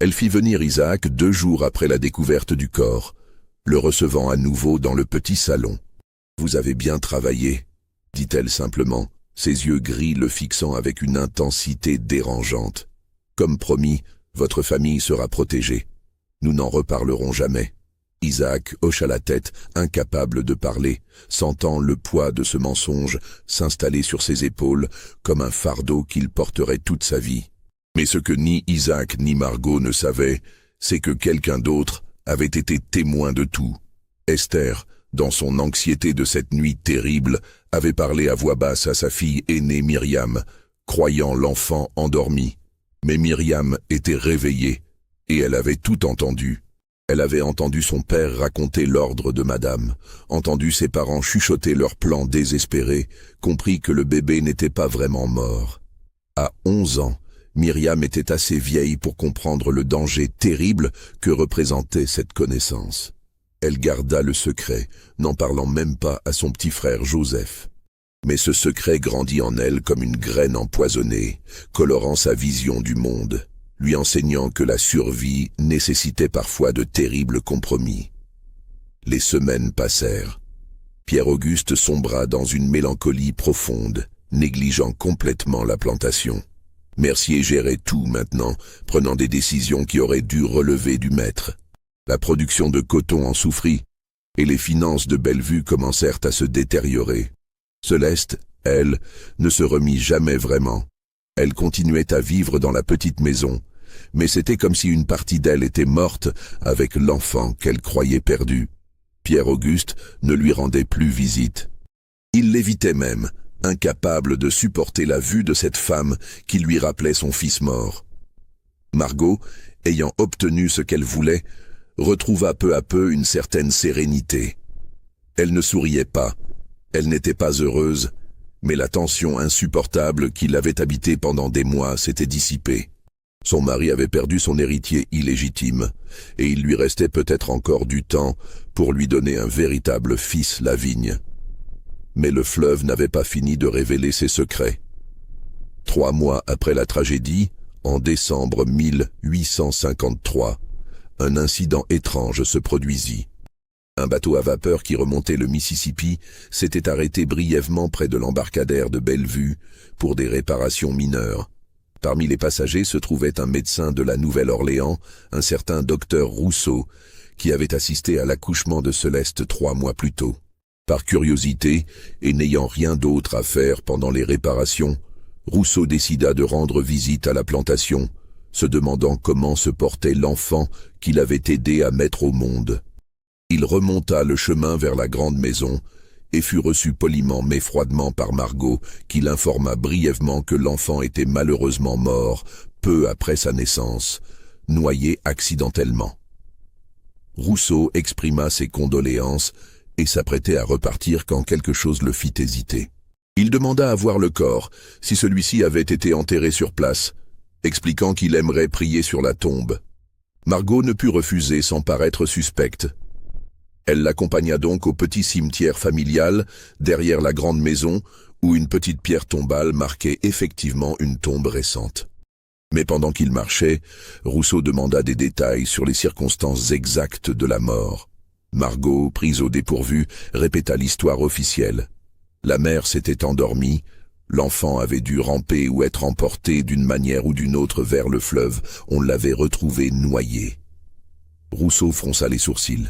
Elle fit venir Isaac 2 jours après la découverte du corps, le recevant à nouveau dans le petit salon. « Vous avez bien travaillé », dit-elle simplement, ses yeux gris le fixant avec une intensité dérangeante. « Comme promis, votre famille sera protégée. Nous n'en reparlerons jamais. » Isaac hocha la tête, incapable de parler, sentant le poids de ce mensonge s'installer sur ses épaules comme un fardeau qu'il porterait toute sa vie. Mais ce que ni Isaac ni Margot ne savaient, c'est que quelqu'un d'autre avait été témoin de tout. Esther, dans son anxiété de cette nuit terrible, avait parlé à voix basse à sa fille aînée Myriam, croyant l'enfant endormi. Mais Myriam était réveillée, et elle avait tout entendu. Elle avait entendu son père raconter l'ordre de madame, entendu ses parents chuchoter leurs plans désespérés, compris que le bébé n'était pas vraiment mort. À 11 ans, Myriam était assez vieille pour comprendre le danger terrible que représentait cette connaissance. Elle garda le secret, n'en parlant même pas à son petit frère Joseph. Mais ce secret grandit en elle comme une graine empoisonnée, colorant sa vision du monde, lui enseignant que la survie nécessitait parfois de terribles compromis. Les semaines passèrent. Pierre-Auguste sombra dans une mélancolie profonde, négligeant complètement la plantation. Mercier gérait tout maintenant, prenant des décisions qui auraient dû relever du maître. La production de coton en souffrit, et les finances de Bellevue commencèrent à se détériorer. Céleste, elle, ne se remit jamais vraiment. Elle continuait à vivre dans la petite maison, mais c'était comme si une partie d'elle était morte avec l'enfant qu'elle croyait perdu. Pierre-Auguste ne lui rendait plus visite. Il l'évitait même, incapable de supporter la vue de cette femme qui lui rappelait son fils mort. Margot, ayant obtenu ce qu'elle voulait, retrouva peu à peu une certaine sérénité. Elle ne souriait pas, elle n'était pas heureuse, mais la tension insupportable qui l'avait habitée pendant des mois s'était dissipée. Son mari avait perdu son héritier illégitime, et il lui restait peut-être encore du temps pour lui donner un véritable fils Lavigne. Mais le fleuve n'avait pas fini de révéler ses secrets. 3 mois après la tragédie, en décembre 1853, un incident étrange se produisit. Un bateau à vapeur qui remontait le Mississippi s'était arrêté brièvement près de l'embarcadère de Bellevue pour des réparations mineures. Parmi les passagers se trouvait un médecin de la Nouvelle-Orléans, un certain docteur Rousseau, qui avait assisté à l'accouchement de Céleste 3 mois plus tôt. Par curiosité, et n'ayant rien d'autre à faire pendant les réparations, Rousseau décida de rendre visite à la plantation, se demandant comment se portait l'enfant qu'il avait aidé à mettre au monde. Il remonta le chemin vers la grande maison et fut reçu poliment mais froidement par Margot, qui l'informa brièvement que l'enfant était malheureusement mort peu après sa naissance, noyé accidentellement. Rousseau exprima ses condoléances et s'apprêtait à repartir quand quelque chose le fit hésiter. Il demanda à voir le corps, si celui-ci avait été enterré sur place, expliquant qu'il aimerait prier sur la tombe. Margot ne put refuser sans paraître suspecte. Elle l'accompagna donc au petit cimetière familial, derrière la grande maison, où une petite pierre tombale marquait effectivement une tombe récente. Mais pendant qu'il marchait, Rousseau demanda des détails sur les circonstances exactes de la mort. Margot, prise au dépourvu, répéta l'histoire officielle. La mère s'était endormie, l'enfant avait dû ramper ou être emporté d'une manière ou d'une autre vers le fleuve, on l'avait retrouvé noyé. Rousseau fronça les sourcils.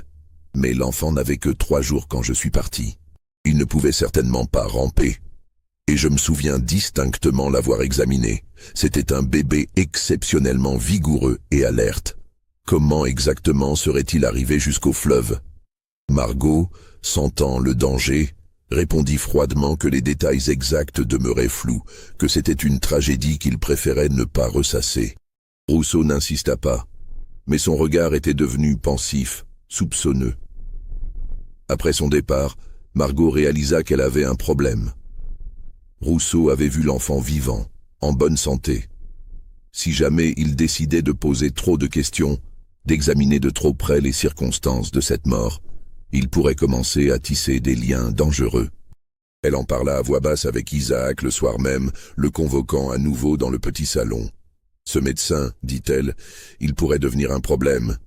Mais l'enfant n'avait que 3 jours quand je suis parti. Il ne pouvait certainement pas ramper. Et je me souviens distinctement l'avoir examiné. C'était un bébé exceptionnellement vigoureux et alerte. Comment exactement serait-il arrivé jusqu'au fleuve? Margot, sentant le danger, répondit froidement que les détails exacts demeuraient flous, que c'était une tragédie qu'il préférait ne pas ressasser. Rousseau n'insista pas, mais son regard était devenu pensif, soupçonneux. Après son départ, Margot réalisa qu'elle avait un problème. Rousseau avait vu l'enfant vivant, en bonne santé. Si jamais il décidait de poser trop de questions, d'examiner de trop près les circonstances de cette mort, il pourrait commencer à tisser des liens dangereux. Elle en parla à voix basse avec Isaac le soir même, le convoquant à nouveau dans le petit salon. « Ce médecin, dit-elle, il pourrait devenir un problème. »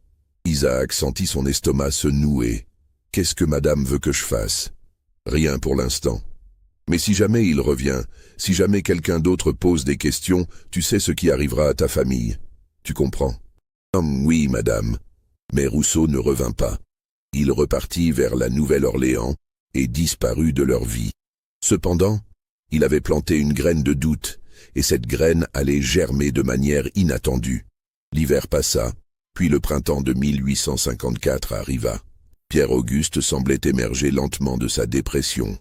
Isaac sentit son estomac se nouer. « Qu'est-ce que madame veut que je fasse ?»« Rien pour l'instant. Mais si jamais il revient, si jamais quelqu'un d'autre pose des questions, tu sais ce qui arrivera à ta famille. Tu comprends ?»« Oui, madame. » Mais Rousseau ne revint pas. Il repartit vers la Nouvelle-Orléans et disparut de leur vie. Cependant, il avait planté une graine de doute, et cette graine allait germer de manière inattendue. L'hiver passa, puis le printemps de 1854 arriva. Pierre-Auguste semblait émerger lentement de sa dépression.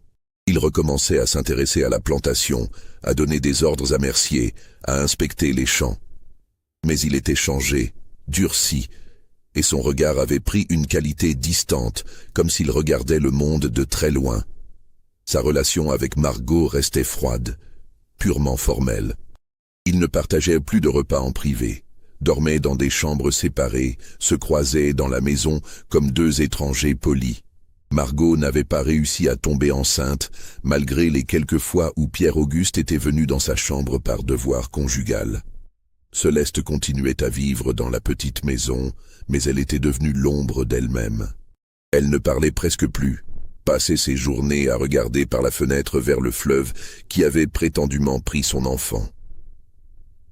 Il recommençait à s'intéresser à la plantation, à donner des ordres à Mercier, à inspecter les champs. Mais il était changé, durci, et son regard avait pris une qualité distante, comme s'il regardait le monde de très loin. Sa relation avec Margot restait froide, purement formelle. Il ne partageait plus de repas en privé, dormait dans des chambres séparées, se croisait dans la maison comme 2 étrangers polis. Margot n'avait pas réussi à tomber enceinte, malgré les quelques fois où Pierre-Auguste était venu dans sa chambre par devoir conjugal. Céleste continuait à vivre dans la petite maison, mais elle était devenue l'ombre d'elle-même. Elle ne parlait presque plus, passait ses journées à regarder par la fenêtre vers le fleuve qui avait prétendument pris son enfant.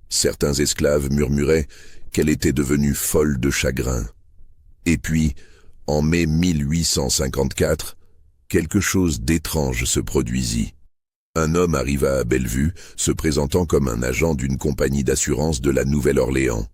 Certains esclaves murmuraient qu'elle était devenue folle de chagrin. Et puis, en mai 1854, quelque chose d'étrange se produisit. Un homme arriva à Bellevue, se présentant comme un agent d'une compagnie d'assurance de la Nouvelle-Orléans.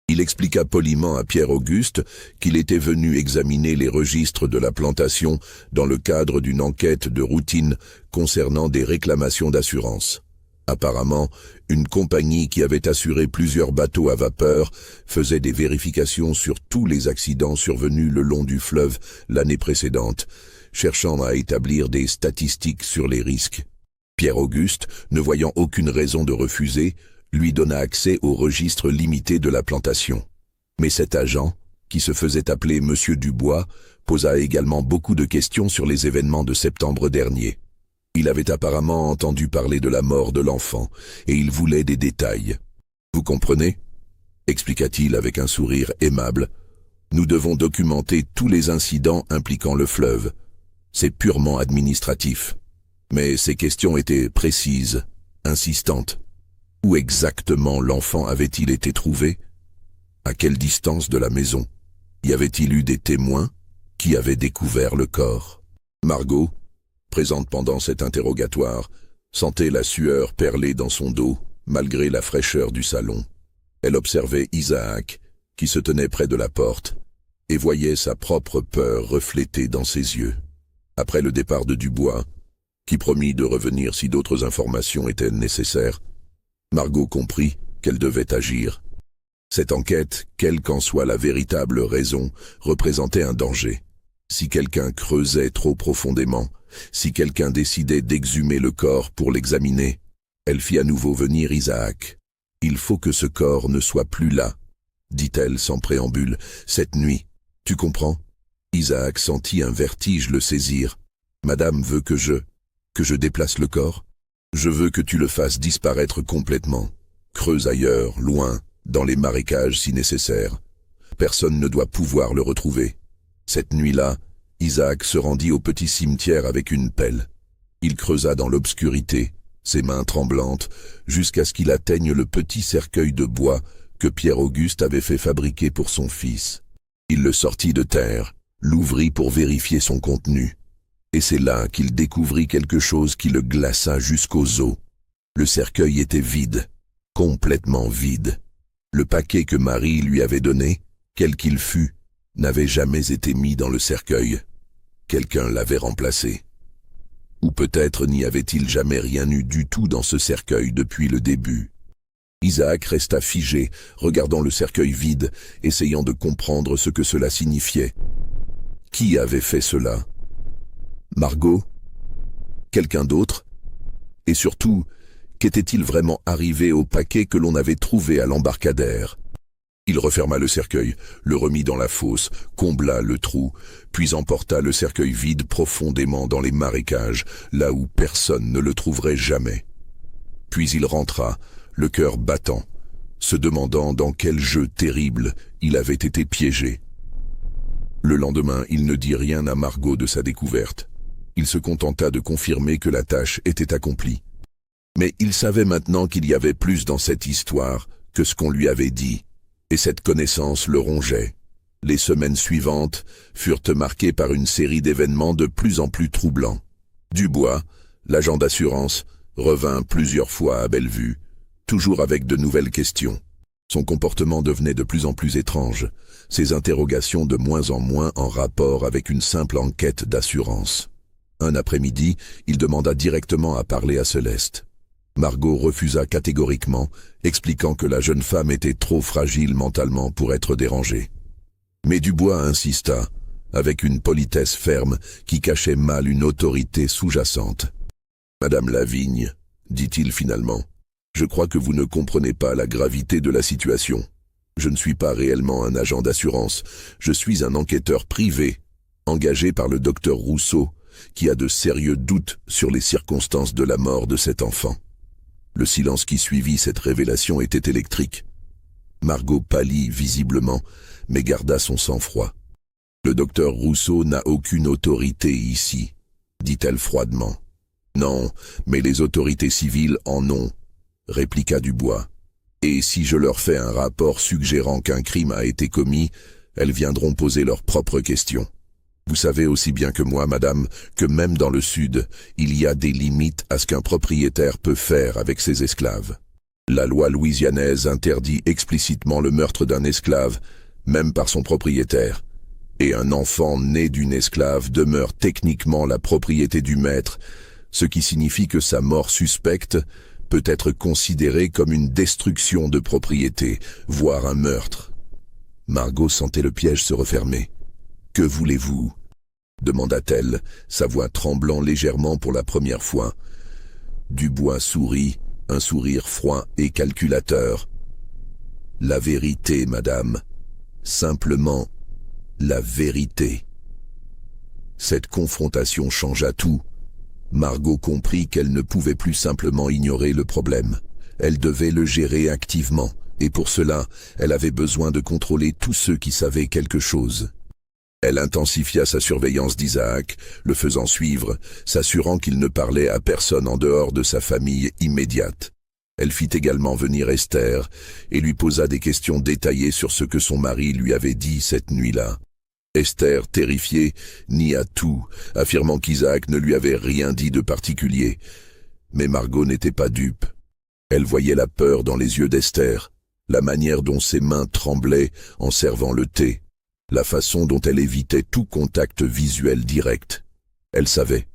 Il expliqua poliment à Pierre-Auguste qu'il était venu examiner les registres de la plantation dans le cadre d'une enquête de routine concernant des réclamations d'assurance. Apparemment, une compagnie qui avait assuré plusieurs bateaux à vapeur faisait des vérifications sur tous les accidents survenus le long du fleuve l'année précédente, cherchant à établir des statistiques sur les risques. Pierre-Auguste, ne voyant aucune raison de refuser, lui donna accès au registre limité de la plantation. Mais cet agent, qui se faisait appeler Monsieur Dubois, posa également beaucoup de questions sur les événements de septembre dernier. Il avait apparemment entendu parler de la mort de l'enfant, et il voulait des détails. « Vous comprenez ?» expliqua-t-il avec un sourire aimable. « Nous devons documenter tous les incidents impliquant le fleuve. C'est purement administratif. » Mais ces questions étaient précises, insistantes. Où exactement l'enfant avait-il été trouvé? À quelle distance de la maison? Y avait-il eu des témoins? Qui avait découvert le corps? Margot, présente pendant cet interrogatoire, sentait la sueur perler dans son dos, malgré la fraîcheur du salon. Elle observait Isaac, qui se tenait près de la porte, et voyait sa propre peur reflétée dans ses yeux. Après le départ de Dubois, qui promit de revenir si d'autres informations étaient nécessaires, Margot comprit qu'elle devait agir. Cette enquête, quelle qu'en soit la véritable raison, représentait un danger. Si quelqu'un creusait trop profondément, si quelqu'un décidait d'exhumer le corps pour l'examiner, elle fit à nouveau venir Isaac. « Il faut que ce corps ne soit plus là, » dit-elle sans préambule, « cette nuit, tu comprends ? Isaac sentit un vertige le saisir. « Madame veut que je déplace le corps? Je veux que tu le fasses disparaître complètement. Creuse ailleurs, loin, dans les marécages si nécessaire. Personne ne doit pouvoir le retrouver. » Cette nuit-là, Isaac se rendit au petit cimetière avec une pelle. Il creusa dans l'obscurité, ses mains tremblantes, jusqu'à ce qu'il atteigne le petit cercueil de bois que Pierre-Auguste avait fait fabriquer pour son fils. Il le sortit de terre, l'ouvrit pour vérifier son contenu. Et c'est là qu'il découvrit quelque chose qui le glaça jusqu'aux os. Le cercueil était vide, complètement vide. Le paquet que Marie lui avait donné, quel qu'il fût, n'avait jamais été mis dans le cercueil. Quelqu'un l'avait remplacé. Ou peut-être n'y avait-il jamais rien eu du tout dans ce cercueil depuis le début. Isaac resta figé, regardant le cercueil vide, essayant de comprendre ce que cela signifiait. Qui avait fait cela? Margot? Quelqu'un d'autre? Et surtout, qu'était-il vraiment arrivé au paquet que l'on avait trouvé à l'embarcadère? Il referma le cercueil, le remit dans la fosse, combla le trou, puis emporta le cercueil vide profondément dans les marécages, là où personne ne le trouverait jamais. Puis il rentra, le cœur battant, se demandant dans quel jeu terrible il avait été piégé. Le lendemain, il ne dit rien à Margot de sa découverte. Il se contenta de confirmer que la tâche était accomplie. Mais il savait maintenant qu'il y avait plus dans cette histoire que ce qu'on lui avait dit. Et cette connaissance le rongeait. Les semaines suivantes furent marquées par une série d'événements de plus en plus troublants. Dubois, l'agent d'assurance, revint plusieurs fois à Bellevue, toujours avec de nouvelles questions. Son comportement devenait de plus en plus étrange, ses interrogations de moins en moins en rapport avec une simple enquête d'assurance. Un après-midi, il demanda directement à parler à Céleste. Margot refusa catégoriquement, expliquant que la jeune femme était trop fragile mentalement pour être dérangée. Mais Dubois insista, avec une politesse ferme qui cachait mal une autorité sous-jacente. « Madame Lavigne, dit-il finalement, je crois que vous ne comprenez pas la gravité de la situation. Je ne suis pas réellement un agent d'assurance, je suis un enquêteur privé, engagé par le docteur Rousseau, qui a de sérieux doutes sur les circonstances de la mort de cet enfant. » Le silence qui suivit cette révélation était électrique. Margot pâlit visiblement, mais garda son sang-froid. « Le docteur Rousseau n'a aucune autorité ici, » dit-elle froidement. « Non, mais les autorités civiles en ont, » répliqua Dubois. « Et si je leur fais un rapport suggérant qu'un crime a été commis, elles viendront poser leurs propres questions. Vous savez aussi bien que moi, madame, que même dans le Sud, il y a des limites à ce qu'un propriétaire peut faire avec ses esclaves. La loi louisianaise interdit explicitement le meurtre d'un esclave, même par son propriétaire. Et un enfant né d'une esclave demeure techniquement la propriété du maître, ce qui signifie que sa mort suspecte peut être considérée comme une destruction de propriété, voire un meurtre. » Margot sentait le piège se refermer. « Que voulez-vous » demanda-t-elle, sa voix tremblant légèrement pour la première fois. Dubois sourit, un sourire froid et calculateur. « La vérité, madame. Simplement, la vérité. » Cette confrontation changea tout. Margot comprit qu'elle ne pouvait plus simplement ignorer le problème. Elle devait le gérer activement, et pour cela, elle avait besoin de contrôler tous ceux qui savaient quelque chose. Elle intensifia sa surveillance d'Isaac, le faisant suivre, s'assurant qu'il ne parlait à personne en dehors de sa famille immédiate. Elle fit également venir Esther et lui posa des questions détaillées sur ce que son mari lui avait dit cette nuit-là. Esther, terrifiée, nia tout, affirmant qu'Isaac ne lui avait rien dit de particulier. Mais Margot n'était pas dupe. Elle voyait la peur dans les yeux d'Esther, la manière dont ses mains tremblaient en servant le thé, la façon dont elle évitait tout contact visuel direct. Elle savait.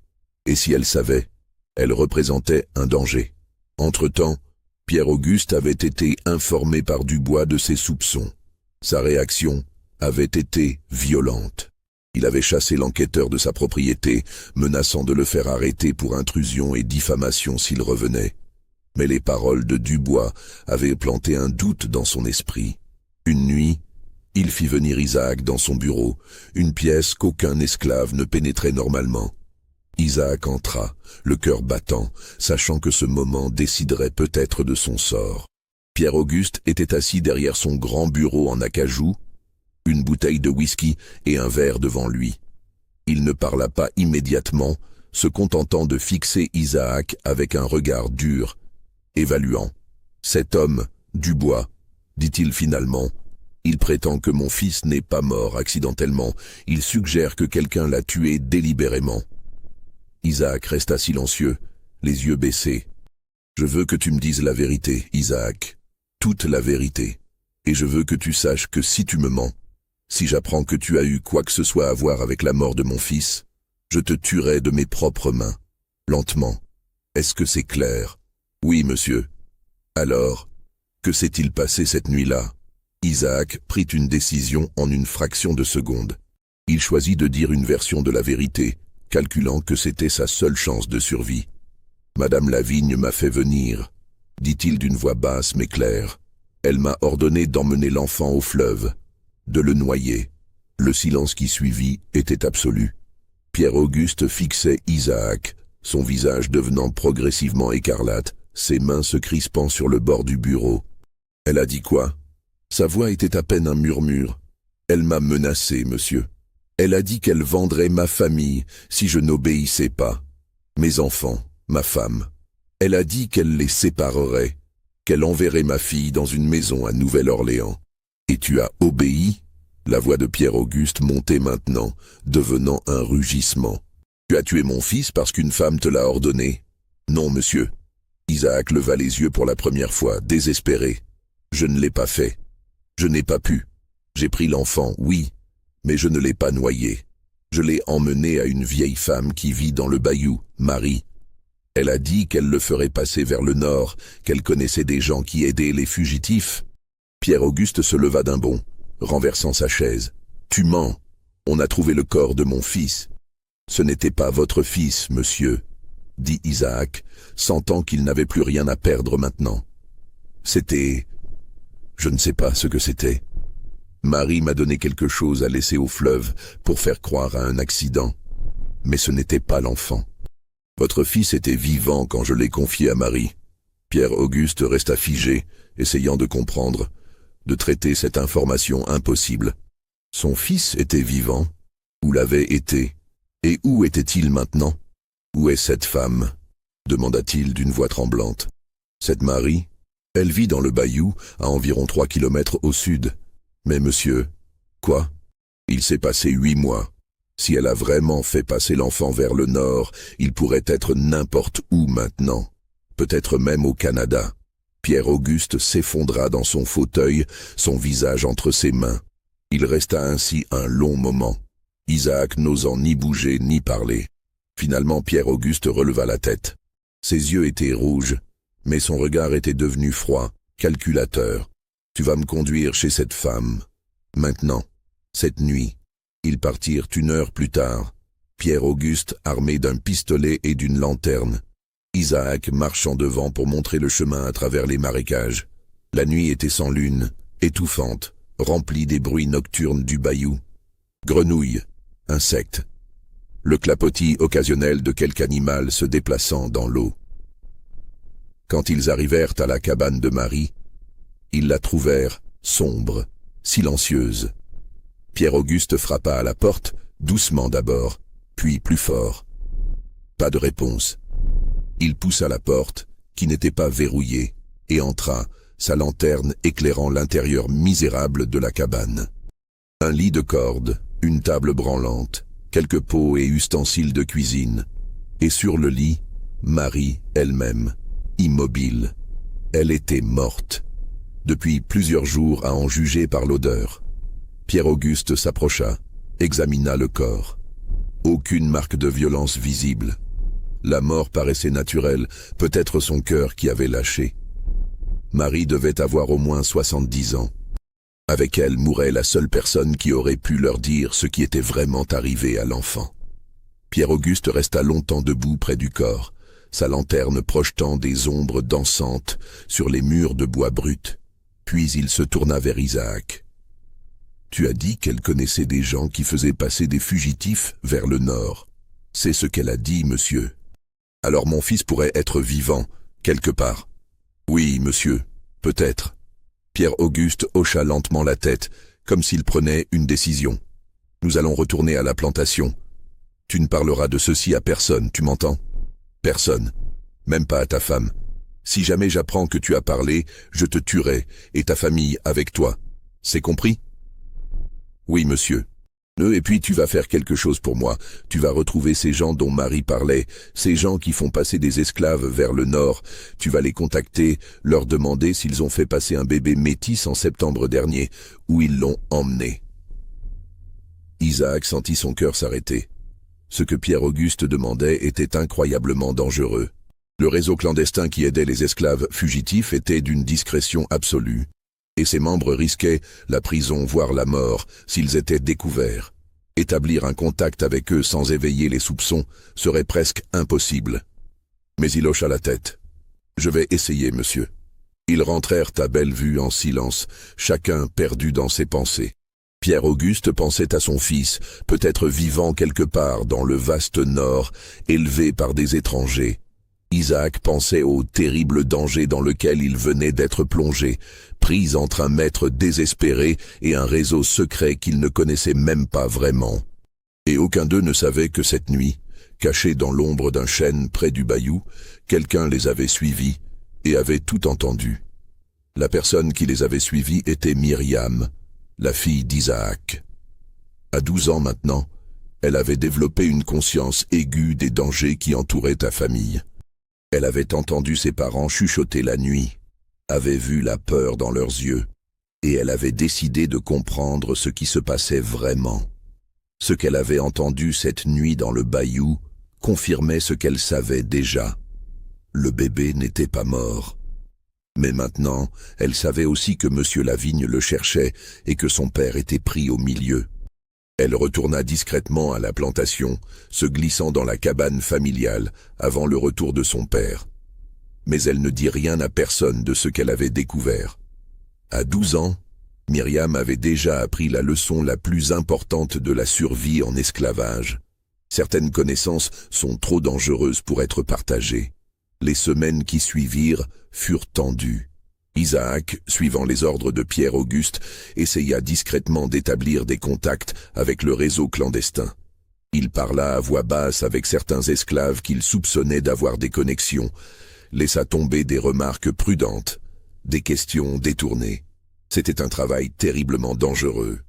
Et si elle savait, elle représentait un danger. Entre-temps, Pierre-Auguste avait été informé par Dubois de ses soupçons. Sa réaction avait été violente. Il avait chassé l'enquêteur de sa propriété, menaçant de le faire arrêter pour intrusion et diffamation s'il revenait. Mais les paroles de Dubois avaient planté un doute dans son esprit. Une nuit, Il fit venir Isaac dans son bureau, une pièce qu'aucun esclave ne pénétrait normalement. Isaac entra, le cœur battant, sachant que ce moment déciderait peut-être de son sort. Pierre-Auguste était assis derrière son grand bureau en acajou, une bouteille de whisky et un verre devant lui. Il ne parla pas immédiatement, se contentant de fixer Isaac avec un regard dur, évaluant. « Cet homme, Dubois, dit-il finalement, il prétend que mon fils n'est pas mort accidentellement, il suggère que quelqu'un l'a tué délibérément. » Isaac resta silencieux, les yeux baissés. « Je veux que tu me dises la vérité, Isaac, toute la vérité, et je veux que tu saches que si tu me mens, si j'apprends que tu as eu quoi que ce soit à voir avec la mort de mon fils, je te tuerai de mes propres mains, lentement. Est-ce que c'est clair? » « Oui, monsieur. » « Alors, que s'est-il passé cette nuit-là » Isaac prit une décision en une fraction de seconde. Il choisit de dire une version de la vérité, calculant que c'était sa seule chance de survie. « Madame Lavigne m'a fait venir, » dit-il d'une voix basse mais claire. « Elle m'a ordonné d'emmener l'enfant au fleuve, de le noyer. » Le silence qui suivit était absolu. Pierre-Auguste fixait Isaac, son visage devenant progressivement écarlate, ses mains se crispant sur le bord du bureau. « Elle a dit quoi ?» Sa voix était à peine un murmure. « Elle m'a menacé, monsieur. Elle a dit qu'elle vendrait ma famille si je n'obéissais pas. Mes enfants, ma femme. Elle a dit qu'elle les séparerait, qu'elle enverrait ma fille dans une maison à Nouvelle-Orléans. Et tu as obéi ?» La voix de Pierre-Auguste montait maintenant, devenant un rugissement. « Tu as tué mon fils parce qu'une femme te l'a ordonné ?»« Non, monsieur. » Isaac leva les yeux pour la première fois, désespéré. « Je ne l'ai pas fait. Je n'ai pas pu. J'ai pris l'enfant, oui, mais je ne l'ai pas noyé. Je l'ai emmené à une vieille femme qui vit dans le bayou, Marie. Elle a dit qu'elle le ferait passer vers le nord, qu'elle connaissait des gens qui aidaient les fugitifs. » Pierre-Auguste se leva d'un bond, renversant sa chaise. « Tu mens. On a trouvé le corps de mon fils. »« Ce n'était pas votre fils, monsieur, » dit Isaac, sentant qu'il n'avait plus rien à perdre maintenant. « C'était... je ne sais pas ce que c'était. Marie m'a donné quelque chose à laisser au fleuve pour faire croire à un accident. Mais ce n'était pas l'enfant. Votre fils était vivant quand je l'ai confié à Marie. » Pierre-Auguste resta figé, essayant de comprendre, de traiter cette information impossible. Son fils était vivant, ou l'avait été, et où était-il maintenant? Où est cette femme? Demanda-t-il d'une voix tremblante. Cette Marie? Elle vit dans le bayou, à environ 3 kilomètres au sud. Mais monsieur, quoi? Il s'est passé 8 mois. Si elle a vraiment fait passer l'enfant vers le nord, il pourrait être n'importe où maintenant. Peut-être même au Canada. Pierre-Auguste s'effondra dans son fauteuil, son visage entre ses mains. Il resta ainsi un long moment, Isaac n'osant ni bouger ni parler. Finalement, Pierre-Auguste releva la tête. Ses yeux étaient rouges, mais son regard était devenu froid, calculateur. « Tu vas me conduire chez cette femme. Maintenant, cette nuit. » Ils partirent 1 heure plus tard. Pierre-Auguste armé d'un pistolet et d'une lanterne. Isaac marchant devant pour montrer le chemin à travers les marécages. La nuit était sans lune, étouffante, remplie des bruits nocturnes du bayou. Grenouilles, insectes. Le clapotis occasionnel de quelque animal se déplaçant dans l'eau. Quand ils arrivèrent à la cabane de Marie, ils la trouvèrent sombre, silencieuse. Pierre-Auguste frappa à la porte, doucement d'abord, puis plus fort. Pas de réponse. Il poussa la porte, qui n'était pas verrouillée, et entra, sa lanterne éclairant l'intérieur misérable de la cabane. Un lit de corde, une table branlante, quelques pots et ustensiles de cuisine, et sur le lit, Marie elle-même, immobile. Elle était morte. Depuis plusieurs jours à en juger par l'odeur. Pierre-Auguste s'approcha, examina le corps. Aucune marque de violence visible. La mort paraissait naturelle, peut-être son cœur qui avait lâché. Marie devait avoir au moins 70 ans. Avec elle mourait la seule personne qui aurait pu leur dire ce qui était vraiment arrivé à l'enfant. Pierre-Auguste resta longtemps debout près du corps, sa lanterne projetant des ombres dansantes sur les murs de bois brut. Puis il se tourna vers Isaac. « Tu as dit qu'elle connaissait des gens qui faisaient passer des fugitifs vers le nord. C'est ce qu'elle a dit, monsieur. Alors mon fils pourrait être vivant, quelque part. Oui, monsieur, peut-être. Pierre-Auguste hocha lentement la tête, comme s'il prenait une décision. Nous allons retourner à la plantation. Tu ne parleras de ceci à personne, tu m'entends? Personne. Même pas à ta femme. Si jamais j'apprends que tu as parlé, je te tuerai, et ta famille avec toi. C'est compris? Oui, monsieur. Et puis tu vas faire quelque chose pour moi. Tu vas retrouver ces gens dont Marie parlait, ces gens qui font passer des esclaves vers le nord. Tu vas les contacter, leur demander s'ils ont fait passer un bébé métis en septembre dernier, où ils l'ont emmené. Isaac sentit son cœur s'arrêter. Ce que Pierre-Auguste demandait était incroyablement dangereux. Le réseau clandestin qui aidait les esclaves fugitifs était d'une discrétion absolue, et ses membres risquaient la prison voire la mort s'ils étaient découverts. Établir un contact avec eux sans éveiller les soupçons serait presque impossible. Mais il hocha la tête. « Je vais essayer, monsieur. » Ils rentrèrent à belle vue en silence, chacun perdu dans ses pensées. Pierre-Auguste pensait à son fils, peut-être vivant quelque part dans le vaste nord, élevé par des étrangers. Isaac pensait au terrible danger dans lequel il venait d'être plongé, pris entre un maître désespéré et un réseau secret qu'il ne connaissait même pas vraiment. Et aucun d'eux ne savait que cette nuit, cachés dans l'ombre d'un chêne près du bayou, quelqu'un les avait suivis et avait tout entendu. La personne qui les avait suivis était Myriam, la fille d'Isaac. À 12 ans maintenant, elle avait développé une conscience aiguë des dangers qui entouraient ta famille. Elle avait entendu ses parents chuchoter la nuit, avait vu la peur dans leurs yeux, et elle avait décidé de comprendre ce qui se passait vraiment. Ce qu'elle avait entendu cette nuit dans le bayou confirmait ce qu'elle savait déjà. Le bébé n'était pas mort. Mais maintenant, elle savait aussi que M. Lavigne le cherchait et que son père était pris au milieu. Elle retourna discrètement à la plantation, se glissant dans la cabane familiale avant le retour de son père. Mais elle ne dit rien à personne de ce qu'elle avait découvert. À 12 ans, Myriam avait déjà appris la leçon la plus importante de la survie en esclavage. Certaines connaissances sont trop dangereuses pour être partagées. Les semaines qui suivirent furent tendues. Isaac, suivant les ordres de Pierre-Auguste, essaya discrètement d'établir des contacts avec le réseau clandestin. Il parla à voix basse avec certains esclaves qu'il soupçonnait d'avoir des connexions, laissa tomber des remarques prudentes, des questions détournées. C'était un travail terriblement dangereux.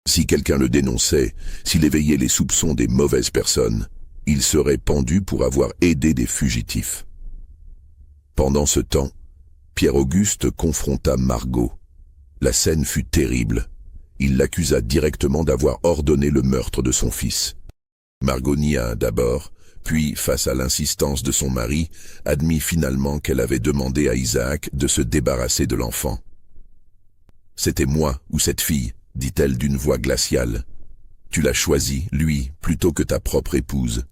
Si quelqu'un le dénonçait, s'il éveillait les soupçons des mauvaises personnes, il serait pendu pour avoir aidé des fugitifs. Pendant ce temps, Pierre-Auguste confronta Margot. La scène fut terrible. Il l'accusa directement d'avoir ordonné le meurtre de son fils. Margot nia d'abord, puis, face à l'insistance de son mari, admit finalement qu'elle avait demandé à Isaac de se débarrasser de l'enfant. « C'était moi ou cette fille, dit-elle d'une voix glaciale. Tu l'as choisi, lui, plutôt que ta propre épouse.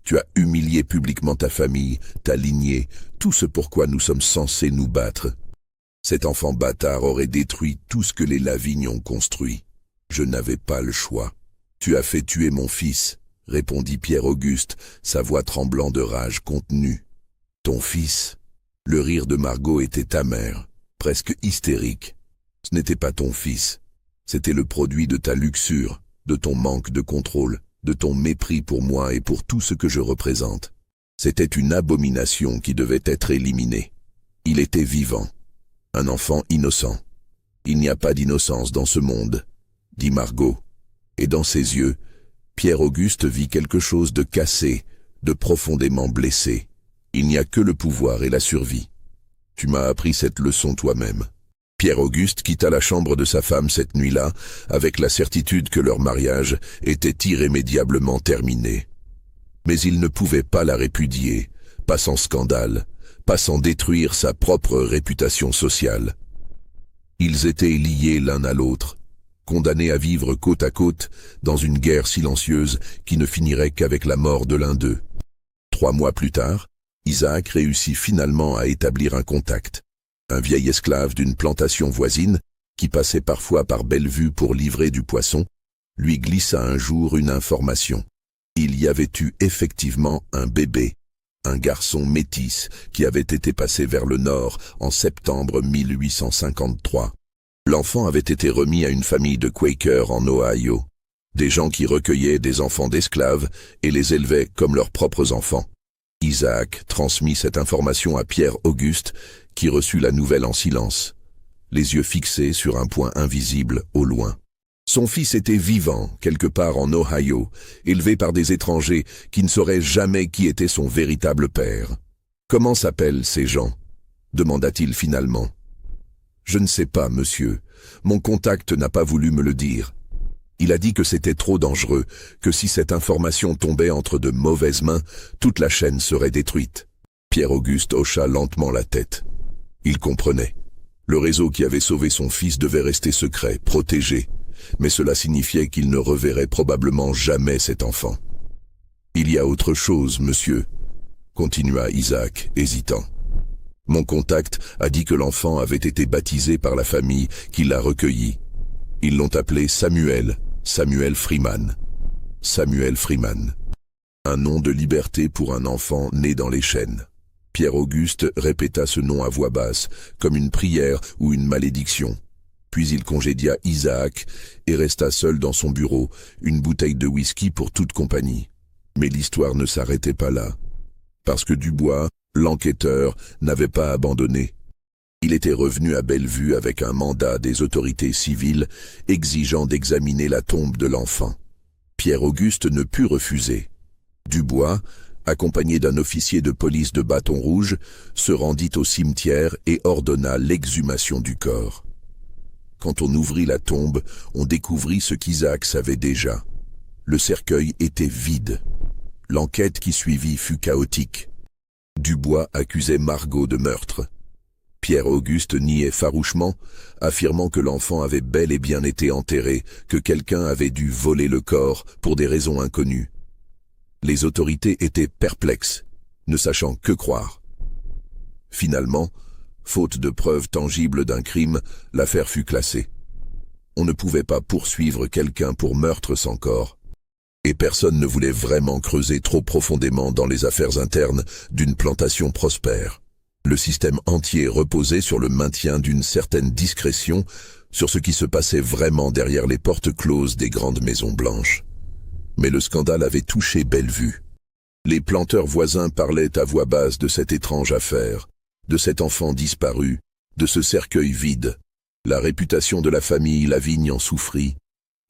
Tu as humilié publiquement ta famille, ta lignée, tout ce pourquoi nous sommes censés nous battre. Cet enfant bâtard aurait détruit tout ce que les Lavigne ont construit. Je n'avais pas le choix. Tu as fait tuer mon fils, répondit Pierre-Auguste, sa voix tremblant de rage contenue. Ton fils? Le rire de Margot était amer, presque hystérique. Ce n'était pas ton fils. C'était le produit de ta luxure, de ton manque de contrôle, de ton mépris pour moi et pour tout ce que je représente. C'était une abomination qui devait être éliminée. Il était vivant, un enfant innocent. Il n'y a pas d'innocence dans ce monde, dit Margot, et dans ses yeux, Pierre-Auguste vit quelque chose de cassé, de profondément blessé. Il n'y a que le pouvoir et la survie. Tu m'as appris cette leçon toi-même. Pierre-Auguste quitta la chambre de sa femme cette nuit-là, avec la certitude que leur mariage était irrémédiablement terminé. Mais il ne pouvait pas la répudier, pas sans scandale, pas sans détruire sa propre réputation sociale. Ils étaient liés l'un à l'autre, condamnés à vivre côte à côte dans une guerre silencieuse qui ne finirait qu'avec la mort de l'un d'eux. 3 mois plus tard, Isaac réussit finalement à établir un contact. Un vieil esclave d'une plantation voisine, qui passait parfois par Bellevue pour livrer du poisson, lui glissa un jour une information. Il y avait eu effectivement un bébé, un garçon métis qui avait été passé vers le nord en septembre 1853. L'enfant avait été remis à une famille de Quakers en Ohio, des gens qui recueillaient des enfants d'esclaves et les élevaient comme leurs propres enfants. Isaac transmit cette information à Pierre-Auguste, qui reçut la nouvelle en silence, les yeux fixés sur un point invisible au loin. Son fils était vivant, quelque part en Ohio, élevé par des étrangers qui ne sauraient jamais qui était son véritable père. « Comment s'appellent ces gens » demanda-t-il finalement. « Je ne sais pas, monsieur. Mon contact n'a pas voulu me le dire. Il a dit que c'était trop dangereux, que si cette information tombait entre de mauvaises mains, toute la chaîne serait détruite. » Pierre-Auguste hocha lentement la tête. Il comprenait. Le réseau qui avait sauvé son fils devait rester secret, protégé. Mais cela signifiait qu'il ne reverrait probablement jamais cet enfant. « Il y a autre chose, monsieur, » continua Isaac, hésitant. « Mon contact a dit que l'enfant avait été baptisé par la famille qui l'a recueilli. Ils l'ont appelé Samuel Freeman. Samuel Freeman. Un nom de liberté pour un enfant né dans les chaînes. » Pierre-Auguste répéta ce nom à voix basse, comme une prière ou une malédiction. Puis il congédia Isaac et resta seul dans son bureau, une bouteille de whisky pour toute compagnie. Mais l'histoire ne s'arrêtait pas là. Parce que Dubois, l'enquêteur, n'avait pas abandonné. Il était revenu à Bellevue avec un mandat des autorités civiles exigeant d'examiner la tombe de l'enfant. Pierre-Auguste ne put refuser. Dubois, accompagné d'un officier de police de Bâton Rouge, se rendit au cimetière et ordonna l'exhumation du corps. Quand on ouvrit la tombe, on découvrit ce qu'Isaac savait déjà. Le cercueil était vide. L'enquête qui suivit fut chaotique. Dubois accusait Margot de meurtre. Pierre-Auguste niait farouchement, affirmant que l'enfant avait bel et bien été enterré, que quelqu'un avait dû voler le corps pour des raisons inconnues. Les autorités étaient perplexes, ne sachant que croire. Finalement, faute de preuves tangibles d'un crime, l'affaire fut classée. On ne pouvait pas poursuivre quelqu'un pour meurtre sans corps. Et personne ne voulait vraiment creuser trop profondément dans les affaires internes d'une plantation prospère. Le système entier reposait sur le maintien d'une certaine discrétion sur ce qui se passait vraiment derrière les portes closes des grandes maisons blanches. Mais le scandale avait touché Bellevue. Les planteurs voisins parlaient à voix basse de cette étrange affaire, de cet enfant disparu, de ce cercueil vide. La réputation de la famille Lavigne en souffrit,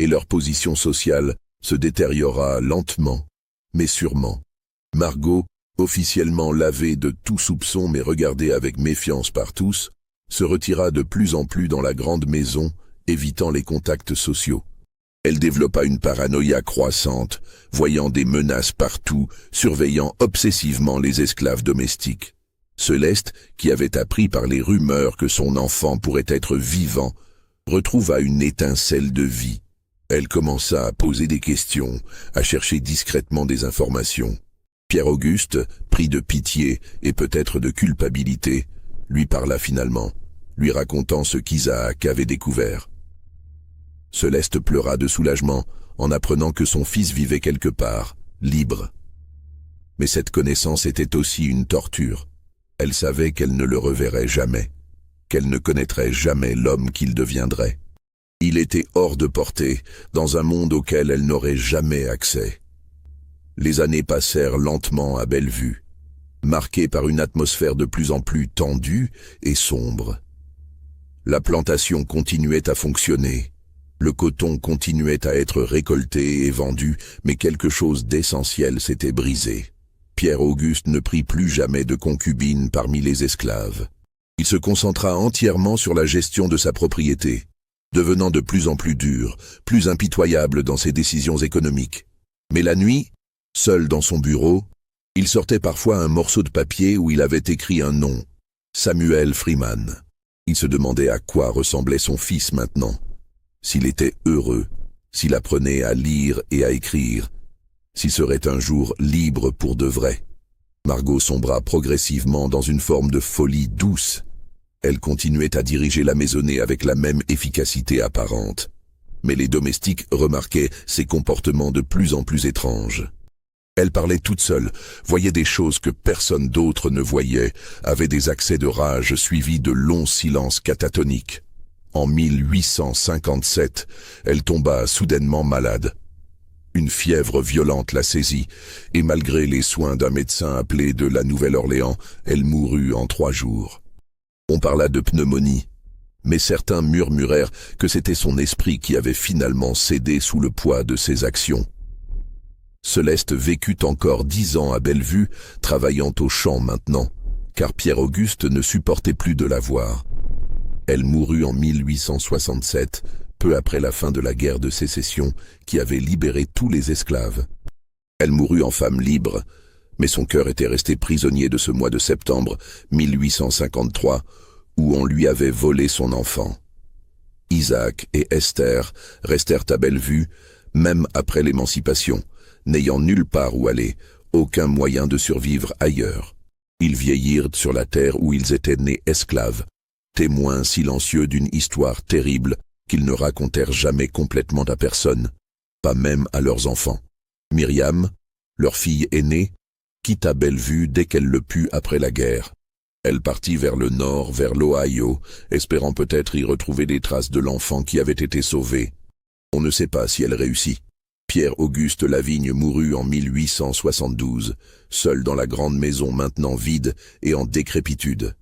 et leur position sociale se détériora lentement, mais sûrement. Margot, officiellement lavée de tout soupçon mais regardée avec méfiance par tous, se retira de plus en plus dans la grande maison, évitant les contacts sociaux. Elle développa une paranoïa croissante, voyant des menaces partout, surveillant obsessivement les esclaves domestiques. Céleste, qui avait appris par les rumeurs que son enfant pourrait être vivant, retrouva une étincelle de vie. Elle commença à poser des questions, à chercher discrètement des informations. Pierre-Auguste, pris de pitié et peut-être de culpabilité, lui parla finalement, lui racontant ce qu'Isaac avait découvert. Céleste pleura de soulagement en apprenant que son fils vivait quelque part, libre. Mais cette connaissance était aussi une torture. Elle savait qu'elle ne le reverrait jamais, qu'elle ne connaîtrait jamais l'homme qu'il deviendrait. Il était hors de portée, dans un monde auquel elle n'aurait jamais accès. Les années passèrent lentement à Bellevue, marquées par une atmosphère de plus en plus tendue et sombre. La plantation continuait à fonctionner. Le coton continuait à être récolté et vendu, mais quelque chose d'essentiel s'était brisé. Pierre-Auguste ne prit plus jamais de concubine parmi les esclaves. Il se concentra entièrement sur la gestion de sa propriété, devenant de plus en plus dur, plus impitoyable dans ses décisions économiques. Mais la nuit, seul dans son bureau, il sortait parfois un morceau de papier où il avait écrit un nom, Samuel Freeman. Il se demandait à quoi ressemblait son fils maintenant. S'il était heureux, s'il apprenait à lire et à écrire, s'il serait un jour libre pour de vrai. Margot sombra progressivement dans une forme de folie douce. Elle continuait à diriger la maisonnée avec la même efficacité apparente. Mais les domestiques remarquaient ses comportements de plus en plus étranges. Elle parlait toute seule, voyait des choses que personne d'autre ne voyait, avait des accès de rage suivis de longs silences catatoniques. En 1857, elle tomba soudainement malade. Une fièvre violente la saisit, et malgré les soins d'un médecin appelé de la Nouvelle-Orléans, elle mourut en 3 jours. On parla de pneumonie, mais certains murmurèrent que c'était son esprit qui avait finalement cédé sous le poids de ses actions. Céleste vécut encore 10 ans à Bellevue, travaillant au champ maintenant, car Pierre-Auguste ne supportait plus de la voir. Elle mourut en 1867, peu après la fin de la guerre de sécession qui avait libéré tous les esclaves. Elle mourut en femme libre, mais son cœur était resté prisonnier de ce mois de septembre 1853, où on lui avait volé son enfant. Isaac et Esther restèrent à Bellevue, même après l'émancipation, n'ayant nulle part où aller, aucun moyen de survivre ailleurs. Ils vieillirent sur la terre où ils étaient nés esclaves, témoins silencieux d'une histoire terrible qu'ils ne racontèrent jamais complètement à personne, pas même à leurs enfants. Myriam, leur fille aînée, quitta Bellevue dès qu'elle le put après la guerre. Elle partit vers le nord, vers l'Ohio, espérant peut-être y retrouver des traces de l'enfant qui avait été sauvé. On ne sait pas si elle réussit. Pierre-Auguste Lavigne mourut en 1872, seul dans la grande maison maintenant vide et en décrépitude.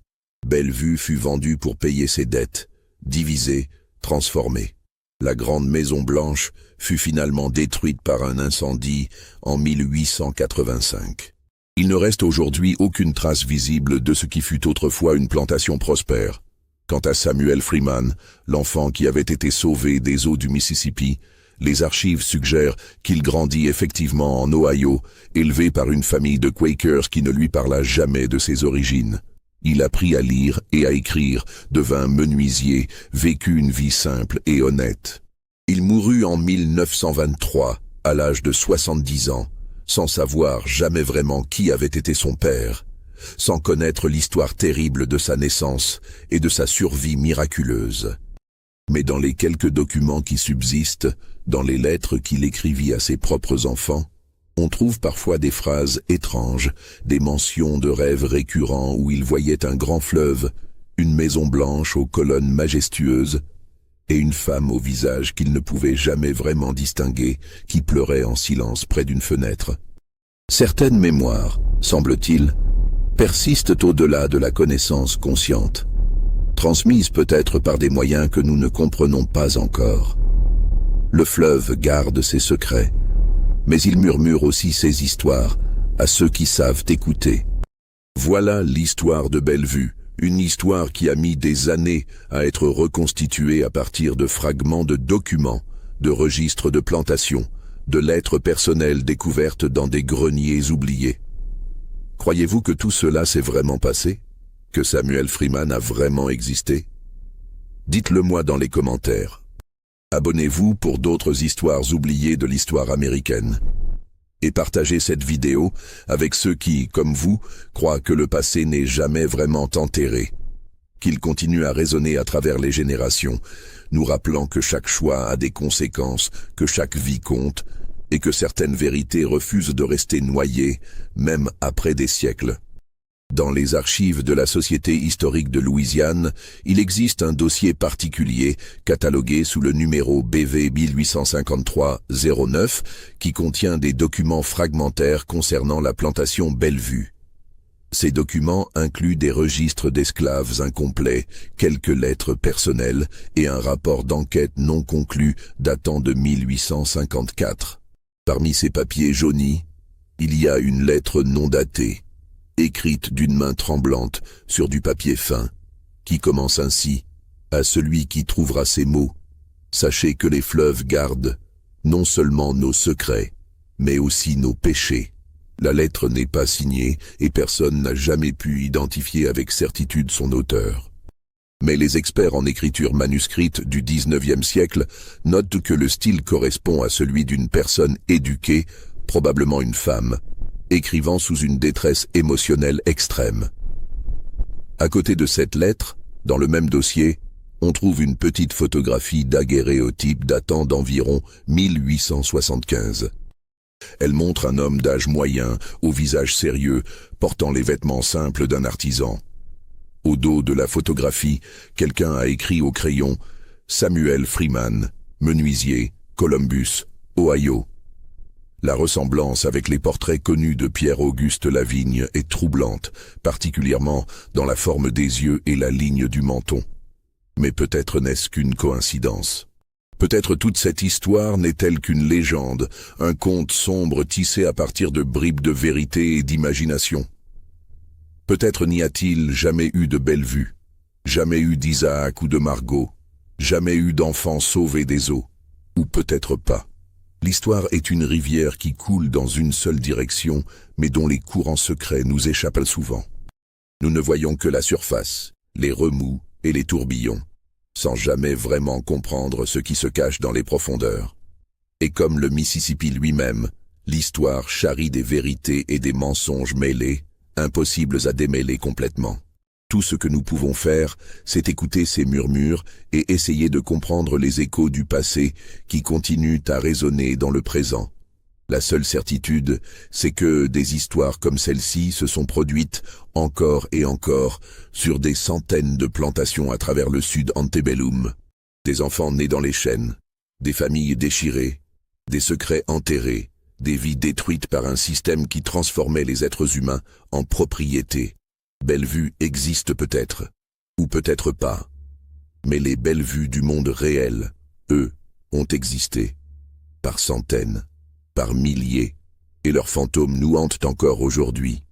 Bellevue fut vendue pour payer ses dettes, divisée, transformée. La grande maison blanche fut finalement détruite par un incendie en 1885. Il ne reste aujourd'hui aucune trace visible de ce qui fut autrefois une plantation prospère. Quant à Samuel Freeman, l'enfant qui avait été sauvé des eaux du Mississippi, les archives suggèrent qu'il grandit effectivement en Ohio, élevé par une famille de Quakers qui ne lui parla jamais de ses origines. Il apprit à lire et à écrire, devint menuisier, vécut une vie simple et honnête. Il mourut en 1923, à l'âge de 70 ans, sans savoir jamais vraiment qui avait été son père, sans connaître l'histoire terrible de sa naissance et de sa survie miraculeuse. Mais dans les quelques documents qui subsistent, dans les lettres qu'il écrivit à ses propres enfants, on trouve parfois des phrases étranges, des mentions de rêves récurrents où il voyait un grand fleuve, une maison blanche aux colonnes majestueuses, et une femme au visage qu'il ne pouvait jamais vraiment distinguer, qui pleurait en silence près d'une fenêtre. Certaines mémoires, semble-t-il, persistent au-delà de la connaissance consciente, transmises peut-être par des moyens que nous ne comprenons pas encore. Le fleuve garde ses secrets, mais il murmure aussi ses histoires à ceux qui savent écouter. Voilà l'histoire de Bellevue, une histoire qui a mis des années à être reconstituée à partir de fragments de documents, de registres de plantations, de lettres personnelles découvertes dans des greniers oubliés. Croyez-vous que tout cela s'est vraiment passé? Que Samuel Freeman a vraiment existé? Dites-le moi dans les commentaires. Abonnez-vous pour d'autres histoires oubliées de l'histoire américaine. Et partagez cette vidéo avec ceux qui, comme vous, croient que le passé n'est jamais vraiment enterré. Qu'il continue à résonner à travers les générations, nous rappelant que chaque choix a des conséquences, que chaque vie compte, et que certaines vérités refusent de rester noyées, même après des siècles. Dans les archives de la Société historique de Louisiane, il existe un dossier particulier, catalogué sous le numéro BV 1853-09, qui contient des documents fragmentaires concernant la plantation Bellevue. Ces documents incluent des registres d'esclaves incomplets, quelques lettres personnelles et un rapport d'enquête non conclu datant de 1854. Parmi ces papiers jaunis, il y a une lettre non datée, écrite d'une main tremblante sur du papier fin, qui commence ainsi: « À celui qui trouvera ces mots, sachez que les fleuves gardent non seulement nos secrets, mais aussi nos péchés. » La lettre n'est pas signée et personne n'a jamais pu identifier avec certitude son auteur. Mais les experts en écriture manuscrite du XIXe siècle notent que le style correspond à celui d'une personne éduquée, probablement une femme, écrivant sous une détresse émotionnelle extrême. À côté de cette lettre, Dans le même dossier, on trouve une petite photographie daguerréotype datant d'environ 1875. Elle montre un homme d'âge moyen, au visage sérieux, portant les vêtements simples d'un artisan. Au dos de la photographie, quelqu'un a écrit au crayon « Samuel Freeman, menuisier, Columbus, Ohio ». La ressemblance avec les portraits connus de Pierre-Auguste Lavigne est troublante, particulièrement dans la forme des yeux et la ligne du menton. Mais peut-être n'est-ce qu'une coïncidence. Peut-être toute cette histoire n'est-elle qu'une légende, un conte sombre tissé à partir de bribes de vérité et d'imagination. Peut-être n'y a-t-il jamais eu de Bellevue, jamais eu d'Isaac ou de Margot, jamais eu d'enfants sauvés des eaux, ou peut-être pas. L'histoire est une rivière qui coule dans une seule direction, mais dont les courants secrets nous échappent souvent. Nous ne voyons que la surface, les remous et les tourbillons, sans jamais vraiment comprendre ce qui se cache dans les profondeurs. Et comme le Mississippi lui-même, l'histoire charrie des vérités et des mensonges mêlés, impossibles à démêler complètement. Tout ce que nous pouvons faire, c'est écouter ces murmures et essayer de comprendre les échos du passé qui continuent à résonner dans le présent. La seule certitude, c'est que des histoires comme celle-ci se sont produites encore et encore sur des centaines de plantations à travers le sud antebellum. Des enfants nés dans les chênes, des familles déchirées, des secrets enterrés, des vies détruites par un système qui transformait les êtres humains en propriétés. Bellevue existe peut-être, ou peut-être pas. Mais les Bellevues du monde réel, eux, ont existé. Par centaines, par milliers, et leurs fantômes nous hantent encore aujourd'hui.